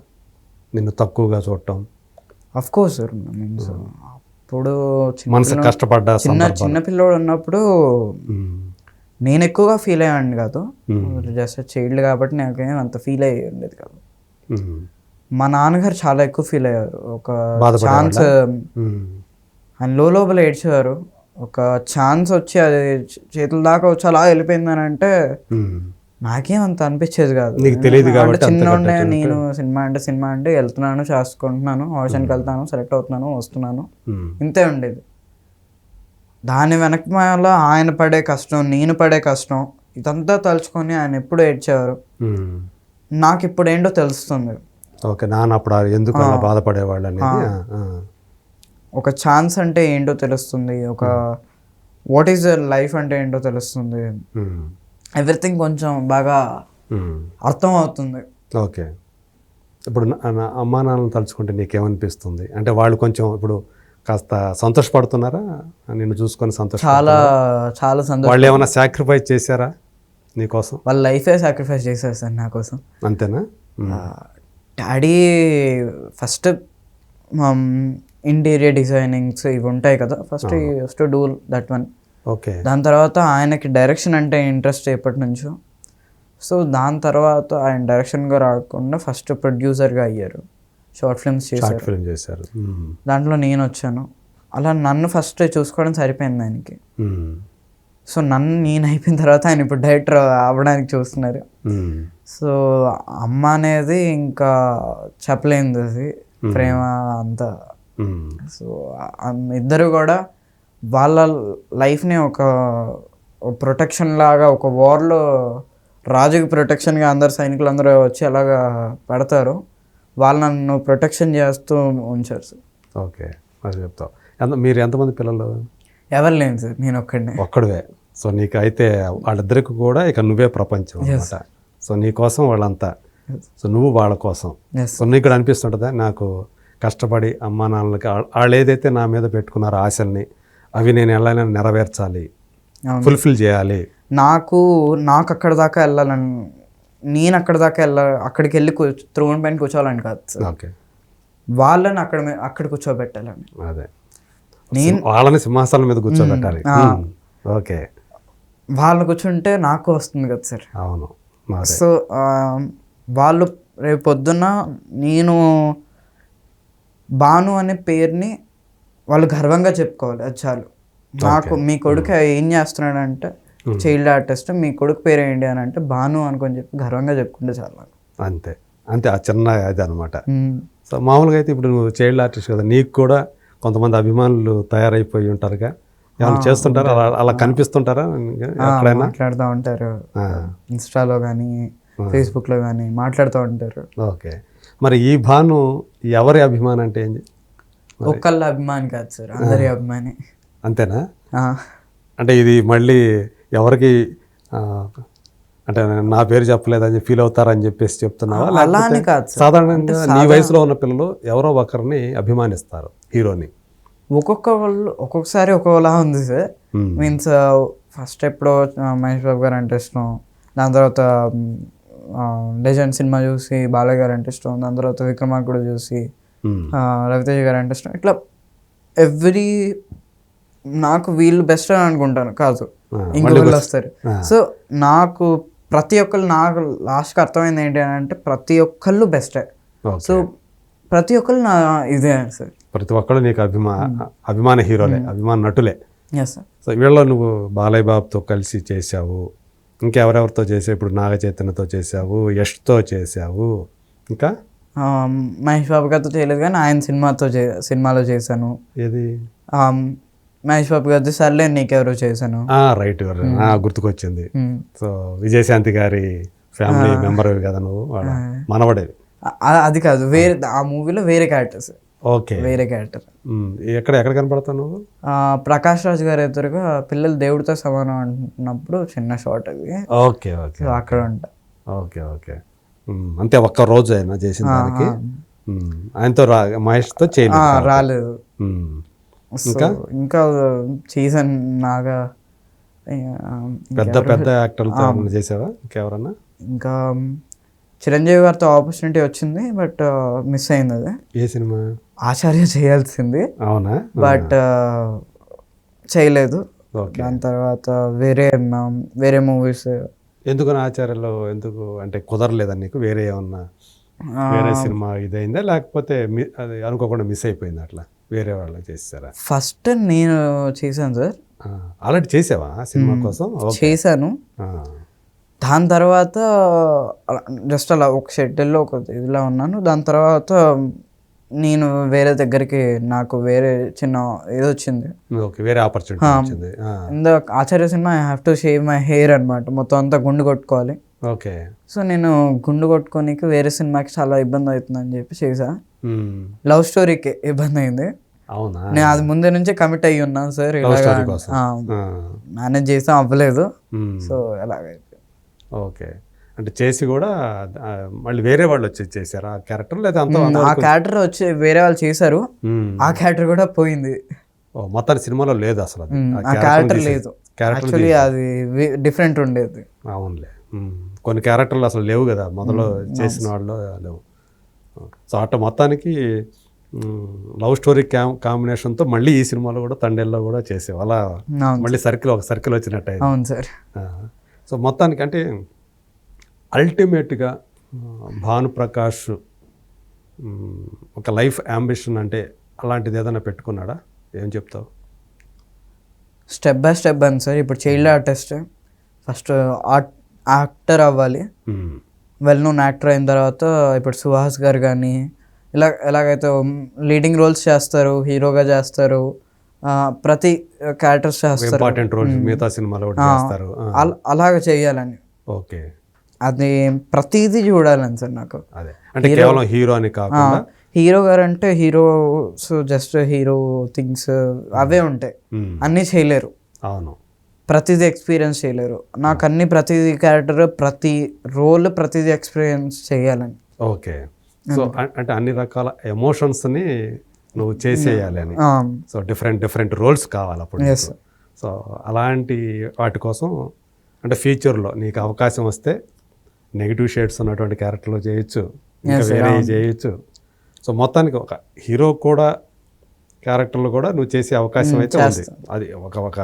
నిన్ను తక్కువగా చూడటం? Of course sir. అప్పుడు మనసు కష్టపడ్డా చిన్న పిల్లోడు ఉన్నప్పుడు నేను ఎక్కువగా ఫీల్ అయ్యాను కాదు, జస్ట్ చైల్డ్ కాబట్టి నాకేం అంత ఫీల్ అయ్యి ఉండేది కాదు. మా నాన్నగారు చాలా ఎక్కువ ఫీల్ అయ్యారు. ఒక ఛాన్స్ ఆయన లోపల ఏడ్చేవారు. ఒక ఛాన్స్ వచ్చి అది చేతుల దాకా వచ్చి అలా వెళ్ళిపోయిందని అంటే నాకేం అంత అనిపించేది కాదు. నీకు తెలియదు కాబట్టి చిన్నోడే నేను సినిమా అంటే వెళ్తున్నాను, చేసుకుంటున్నాను, ఆడిషన్కి వెళ్తాను, సెలెక్ట్ అవుతున్నాను, వస్తున్నాను, ఇంతే ఉండేది. దాని వెనకమాల ఆయన పడే కష్టం, నేను పడే కష్టం, ఇదంతా తలుచుకొని ఆయన ఎప్పుడు ఏడ్చేవారు. నాకు ఇప్పుడు ఏంటో తెలుస్తుంది. ఓకే. నాన్న అప్పుడు ఎందుకు అలా బాధపడేవాళ్ళు అనేది. ఒక ఛాన్స్ అంటే ఏంటో తెలుస్తుంది, ఒక వాట్ ఈజ్ లైఫ్ అంటే ఏంటో తెలుస్తుంది, ఎవ్రీథింగ్ కొంచెం బాగా అర్థం అవుతుంది. ఓకే. ఇప్పుడు నా అమ్మా నాన్నను తలుచుకుంటే నీకేమనిపిస్తుంది? అంటే వాళ్ళు కొంచెం ఇప్పుడు కాస్త సంతోషపడుతున్నారా నిన్ను చూసుకొని సంతోషం? చాలా చాలా సంతోషం. వాళ్ళు ఏమైనా సాక్రిఫైస్ చేశారా నీకోసం? వాళ్ళ లైఫే సాక్రిఫైస్ చేశారు సార్ నా కోసం. అంతేనా? డాడీ ఫస్ట్ ఇంటీరియర్ డిజైనింగ్స్ ఇవి ఉంటాయి కదా, first use to do that one. Okay. దాని తర్వాత ఆయనకి డైరెక్షన్ అంటే ఇంట్రెస్ట్ ఎప్పటి నుంచో. సో దాని తర్వాత ఆయన డైరెక్షన్గా రాకుండా ఫస్ట్ ప్రొడ్యూసర్గా అయ్యారు, షార్ట్ ఫిల్మ్స్ చేశారు. దాంట్లో నేను వచ్చాను. అలా నన్ను ఫస్ట్ చూసుకోవడం సరిపోయింది ఆయనకి. సో నేను అయిపోయిన తర్వాత ఆయన ఇప్పుడు డైరెక్టర్ అవ్వడానికి చూస్తున్నారు. సో అమ్మ అనేది ఇంకా చెప్పలేనిది అది, ప్రేమ అంతా. సో ఇద్దరు కూడా వాళ్ళ లైఫ్ని ఒక ప్రొటెక్షన్ లాగా, ఒక వార్లో రాజుకి ప్రొటెక్షన్గా అందరు సైనికులు అందరూ వచ్చి అలాగా పెడతారు. వాళ్ళు నన్ను ప్రొటెక్షన్ చేస్తూ ఉంచారు సార్. ఓకే, అది చెప్తావు. మీరు ఎంతమంది పిల్లలు? ఎవరు లేదు సార్, నేను ఒక్కడివే. సో నీకు అయితే వాళ్ళిద్దరికి కూడా ఇక నువ్వే ప్రపంచం అన్నమాట. సో నీ కోసం వాళ్ళంతా, సో నువ్వు వాళ్ళ కోసం. సో నీకు కూడా అనిపిస్తుంటుందా, నాకు కష్టపడి అమ్మా నాన్నలకి వాళ్ళు ఏదైతే నా మీద పెట్టుకున్నారో ఆశల్ని, అవి నేను ఎలా నెరవేర్చాలి, ఫుల్ఫిల్ చేయాలి. నాకు అక్కడ దాకా వెళ్ళాలని, నేను అక్కడికి వెళ్ళి త్రోన్ పైన కూర్చోవాలని కాదు సార్. ఓకే. వాళ్ళని అక్కడ కూర్చోబెట్టాలని. అదే, నేను వాళ్ళని సింహాసనం మీద కూర్చోబెట్టాలి. ఓకే. వాళ్ళు కూర్చుంటే నాకు వస్తుంది కదా సార్. అవును. సో వాళ్ళు రేపు పొద్దున్న నేను భాను అనే పేరుని వాళ్ళు గర్వంగా చెప్పుకోవాలి, అది చాలు. నాకు మీ కొడుకు ఏం చేస్తున్నాడంటే చైల్డ్ ఆర్టిస్ట్, మీ కొడుకు పేరు ఏంటి అని అంటే భాను అనుకొని చెప్పి గర్వంగా చెప్పుకుంటే చాలు నాకు. అంతే అంతే, ఆ చిన్న అది అనమాట. సో మామూలుగా అయితే ఇప్పుడు నువ్వు చైల్డ్ ఆర్టిస్ట్ కదా, నీకు కూడా కొంతమంది అభిమానులు తయారైపోయి ఉంటారుగా, ఏమైనా చేస్తుంటారా? అలా కనిపిస్తుంటారా ఎక్కడైనా? మాట్లాడుతూ ఉంటారు, ఇన్స్టాలో కానీ ఫేస్బుక్లో కానీ మాట్లాడుతూ ఉంటారు. ఓకే. మరి ఈ భాను ఎవరి అభిమాని అంటే ఏంటి? ఒక్కళ్ళ అభిమాని కాదు సార్, అందరి అభిమాని. అంతేనా? అంటే ఇది మళ్ళీ ఎవరికి అంటే నా పేరు చెప్పలేదని ఫీల్ అవుతారని చెప్పేసి చెప్తున్నావా? అలా అని కాదు. సాధారణంగా నీ వయసులో ఉన్న పిల్లలు ఎవరో ఒకరిని అభిమానిస్తారు, హీరోని. ఒక్కొక్కసారి ఒక్కోలా ఉంది సార్. మీన్స్ ఫస్ట్ ఎప్పుడో మహేష్ బాబు గారు అంటే ఇష్టం, దాని తర్వాత లెజెండ్ సినిమా చూసి బాలయ్య గారు అంటే ఇష్టం, దాని తర్వాత విక్రమార్కుడు చూసి రవితేజ గారు అంటే ఇష్టం. ఇట్లా ఎవ్రీ నాకు వీళ్ళు బెస్ట్ అని అనుకుంటాను కాదు, ఇంకొకళ్ళు వస్తారు. సో నాకు ప్రతి ఒక్కళ్ళు, నాకు లాస్ట్కి అర్థమైంది ఏంటి అని అంటే ప్రతి ఒక్కళ్ళు బెస్టే. సో ప్రతి ఒక్కళ్ళు నా ఇదే సార్. ప్రతి ఒక్కళ్ళు నీకు అభిమాన హీరోలే, అభిమాన నటులే. సో వీళ్ళలో నువ్వు బాలయ్య బాబుతో కలిసి చేసావు, ఇంకెవరెవరితో చేసావు? ఇప్పుడు నాగ చైతన్యతో చేసావు, యష్తో చేసావు, ఇంకా మహేష్ బాబు గారితో చేయలేదు కానీ ఆయన సినిమాలో చేశాను. ఏది? మహేష్ బాబు గారి సర్లే నీకెవరో చేశాను. రైట్, గుర్తుకొచ్చింది. సో విజయశాంతి గారి ఫ్యామిలీ మెంబర్ కదా నువ్వు, మనవడేవి. అది కాదు, వేరే ఆ మూవీలో వేరే క్యారెక్టర్స్. ఓకే, వేరే క్యారెక్టర్. ఎక్కడ కనపడతావు నువ్వు? ప్రకాష్ రాజ్ గారు ఎదురుగా పిల్లలు దేవుడితో సమానం అంటున్నప్పుడు చిన్న షార్ట్ అది. ఓకే ఓకే, అక్కడ ఉంటా. ఓకే ఓకే, అంతే. ఒక్క రోజు అయినా చేసిన దానికి ఆయనతో మహేష్తో చేయలేదు? రాలేదు. ఇంకా చేశాను నాగా, పెద్ద పెద్ద యాక్టర్లతో చేసావా ఇంకెవరన్నా? ఇంకా చిరంజీవి గారితో ఆపర్చునిటీ వచ్చింది, బట్ మిస్ అయింది. అది ఏ సినిమా? ఆచార్య చేయాల్సింది. అవునా? బట్ చేయలేదు. దాని తర్వాత వేరే మూవీస్. ఎందుకని ఆచార్యలో ఎందుకు అంటే కుదరలేదా నీకు? వేరే ఏమన్నా వేరే సినిమా ఇదైందా, లేకపోతే అది అనుకోకుండా మిస్ అయిపోయింది, అట్లా వేరే వాళ్ళు చేసారా? ఫస్ట్ నేను చేశాను సార్. ఆల్రెడీ చేసావా సినిమా కోసం? చేశాను. దాని తర్వాత జస్ట్ అలా ఒక షెడ్యూల్లో ఒక ఇదిలా ఉన్నాను. దాని తర్వాత నేను వేరే దగ్గరికి, నాకు వేరే చిన్న ఏదో వచ్చింది, వేరే ఆపర్చునిటీ వచ్చింది. Acharya cinema I have to shave my hair అనమాట, మొత్తం అంతా గుండు కొట్టుకోవాలి. ఓకే. సో నేను గుండు కొట్టుకోనికి వేరే సినిమాకి చాలా ఇబ్బంది అవుతుందని చెప్పి చేసా. లవ్ స్టోరీకి ఇబ్బంది అయింది. అవునా? నేను అది ముందే నుంచే కమిట్ అయ్యి ఉన్నాను సార్. మేనేజ్ చేసాం, అవ్వలేదు. సో ఎలాగైతే. ఓకే. అంటే చేసి కూడా ఆ, మళ్ళీ వేరే వాళ్ళు వచ్చి చేశారు ఆ క్యారెక్టర్ లేదా అంతా ఆ క్యారెక్టర్ వచ్చి వేరే వాళ్ళు చేశారు, ఆ క్యారెక్టర్ కూడా పోయింది. మొత్తాన్ని సినిమాలో లేదు అసలు అది. ఆ క్యారెక్టర్ లేదు, క్యారెక్టర్ యాక్చువల్లీ అది డిఫరెంట్ ఉండేది. అవునులే. కొన్ని క్యారెక్టర్లు అసలు లేవు కదా మొదలు చేసిన వాళ్ళు లేవు. సో అట్ట మొత్తానికి లవ్ స్టోరీ కాంబినేషన్తో మళ్ళీ ఈ సినిమాలో కూడా తండేల్లో కూడా చేసావు. అలా మళ్ళీ ఒక సర్కిల్ వచ్చినట్టు అయింది. అవును సార్. సో మొత్తానికి అంటే అల్టిమేట్గా భానుప్రకాష్ ఒక లైఫ్ అంబిషన్ అంటే అలాంటిది ఏదైనా పెట్టుకున్నాడా? ఏం చెప్తావు? స్టెప్ బై స్టెప్ అని సార్. ఇప్పుడు చైల్డ్ ఆర్టిస్ట్, ఫస్ట్ యాక్టర్ అవ్వాలి. వెల్ నోన్ యాక్టర్ అయిన తర్వాత ఇప్పుడు సుహాస్ గారు కానీ ఎలాగైతే లీడింగ్ రోల్స్ చేస్తారు, హీరోగా చేస్తారు, ప్రతి క్యారెక్టర్స్ చేస్తారు, ఇంపార్టెంట్ రోల్స్ మిగతా సినిమాలో కూడా చేస్తారు. అలాగ చేయాలని. ఓకే. అది ప్రతిదీ చూడాలని సార్ నాకు. అదే అంటే కేవలం హీరో అని కాకుండా హీరో గారు అంటే హీరోస్ జస్ట్ హీరో థింగ్స్ అవే ఉంటాయి, అన్నీ చేయలేరు. అవును, ప్రతిదీ ఎక్స్పీరియన్స్ చేయలేరు. నాకు అన్ని ప్రతిదీ క్యారెక్టర్, ప్రతి రోల్, ప్రతిదీ ఎక్స్పీరియన్స్ చేయాలని. ఓకే. సో అంటే అన్ని రకాల ఎమోషన్స్ని నువ్వు చేసేయాలి అని. సో డిఫరెంట్ రోల్స్ కావాలి అప్పుడు. సో అలాంటి వాటి కోసం అంటే ఫ్యూచర్లో నీకు అవకాశం వస్తే నెగిటివ్ షేడ్స్ ఉన్నటువంటి క్యారెక్టర్లో చేయొచ్చు, ఇంకా వేరే చేయొచ్చు. సో మొత్తానికి ఒక హీరో కూడా క్యారెక్టర్లు కూడా నువ్వు చేసే అవకాశం అయితే ఉంది. అది ఒక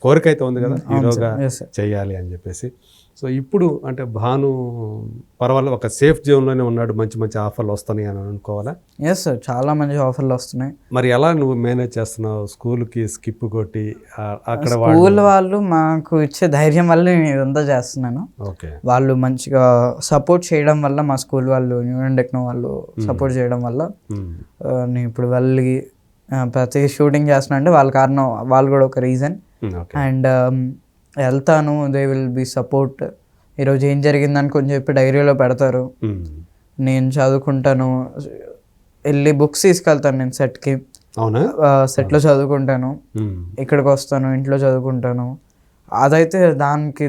కోరిక అయితే ఉంది కదా, హీరోగా చేయాలి అని చెప్పేసి. సో ఇప్పుడు అంటే భాను పర్వాలేదు, ఒక సేఫ్ జోన్లోనే ఉన్నాడు, మంచి ఆఫర్లు వస్తున్నాయి అని అనుకోవాలా? ఎస్ సార్, చాలా మంచి ఆఫర్లు వస్తున్నాయి. మరి ఎలా నువ్వు మేనేజ్ చేస్తున్నావు? స్కూల్కి స్కిప్ కొట్టి అక్కడ స్కూల్ వాళ్ళు మాకు ఇచ్చే ధైర్యం వల్ల నేను ఇదంతా చేస్తున్నాను. ఓకే. వాళ్ళు మంచిగా సపోర్ట్ చేయడం వల్ల, మా స్కూల్ వాళ్ళు, న్యూ అండ్ టెక్నో వాళ్ళు సపోర్ట్ చేయడం వల్ల నేను ఇప్పుడు వెళ్ళి ప్రతి షూటింగ్ చేస్తున్నా అంటే వాళ్ళ కారణం, వాళ్ళు కూడా ఒక రీజన్. అండ్ వెళ్తాను, దే విల్ బి సపోర్ట్. ఈరోజు ఏం జరిగిందని కొంచెం చెప్పి డైరీలో పెడతారు, నేను చదువుకుంటాను, వెళ్ళి బుక్స్ తీసుకెళ్తాను నేను సెట్కి. అవునా? సెట్లో చదువుకుంటాను, ఇక్కడికి వస్తాను, ఇంట్లో చదువుకుంటాను. అదైతే దానికే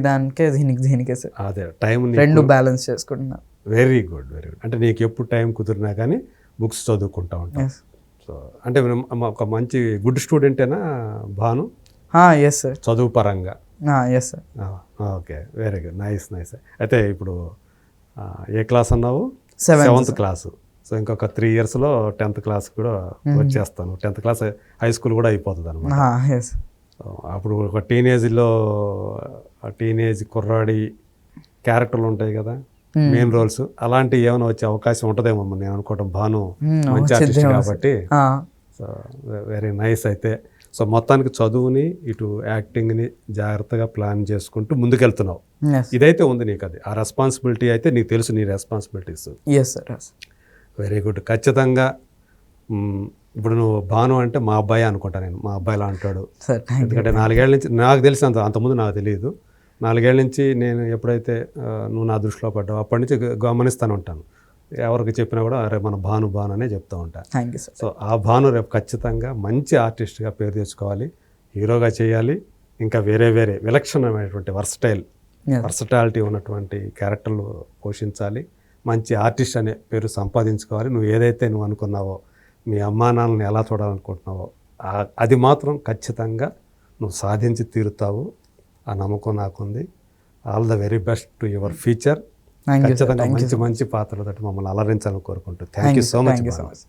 దీనికి సార్. అదే టైం రెండు బ్యాలెన్స్ చేసుకుంటున్నా. Very good. అంటే నీకు ఎప్పుడు టైం కుదిరినా కానీ బుక్స్ చదువుకుంటా ఉంటాను. సో అంటే ఒక మంచి గుడ్ స్టూడెంటేనా భాను? Yes sir. చదువు పరంగా? Yes sir. Okay, very good, nice. అయితే ఇప్పుడు ఏ క్లాస్ అన్నావు? 7th class. సో ఇంకొక 3 yearsలో 10th క్లాస్ కూడా వచ్చేస్తాను. 10th క్లాస్ హై స్కూల్ కూడా అయిపోతుంది అనమాట. అప్పుడు ఒక టీనేజ్ కుర్రాడి క్యారెక్టర్లు ఉంటాయి కదా, మెయిన్ రోల్స్, అలాంటివి ఏమైనా వచ్చే అవకాశం ఉంటుందేమో నేను అనుకోవటం. భాను మంచి ఆర్టిస్ట్ కాబట్టి. So very nice. అయితే సో మొత్తానికి చదువుని ఇటు యాక్టింగ్ని జాగ్రత్తగా ప్లాన్ చేసుకుంటూ ముందుకెళ్తున్నావు. ఇదైతే ఉంది నీకు, అది ఆ రెస్పాన్సిబిలిటీ అయితే నీకు తెలుసు, నీ రెస్పాన్సిబిలిటీస్. Very good. ఖచ్చితంగా ఇప్పుడు నువ్వు భాను అంటే మా అబ్బాయి అనుకుంటా నేను, మా అబ్బాయిలా అంటాడు. ఎందుకంటే 4 ఏళ్ల నుంచి నాకు తెలిసి, అంతకుముందు నాకు తెలియదు. 4 ఏళ్ల నుంచి నేను ఎప్పుడైతే నువ్వు నా దృష్టిలో పడ్డావు అప్పటి నుంచి గమనిస్తూనే ఉంటాను. ఎవరికి చెప్పినా కూడా అరే మన భాను అనే చెప్తూ ఉంటాను. సో ఆ భాను రేపు ఖచ్చితంగా మంచి ఆర్టిస్ట్గా పేరు తెచ్చుకోవాలి, హీరోగా చేయాలి, ఇంకా వేరే విలక్షణమైనటువంటి వర్సటాలిటీ ఉన్నటువంటి క్యారెక్టర్లు పోషించాలి, మంచి ఆర్టిస్ట్ అనే పేరు సంపాదించుకోవాలి. నువ్వు ఏదైతే నువ్వు అనుకున్నావో, మీ అమ్మా నాన్నని ఎలా చూడాలనుకుంటున్నావో అది మాత్రం ఖచ్చితంగా నువ్వు సాధించి తీరుతావు. ఆ నమ్మకం నాకుంది. All the very best to your future. ఖచ్చితంగా మంచి పాత్రలతో మమ్మల్ని అలరించాలని కోరుకుంటూ థ్యాంక్ యూ సో మచ్.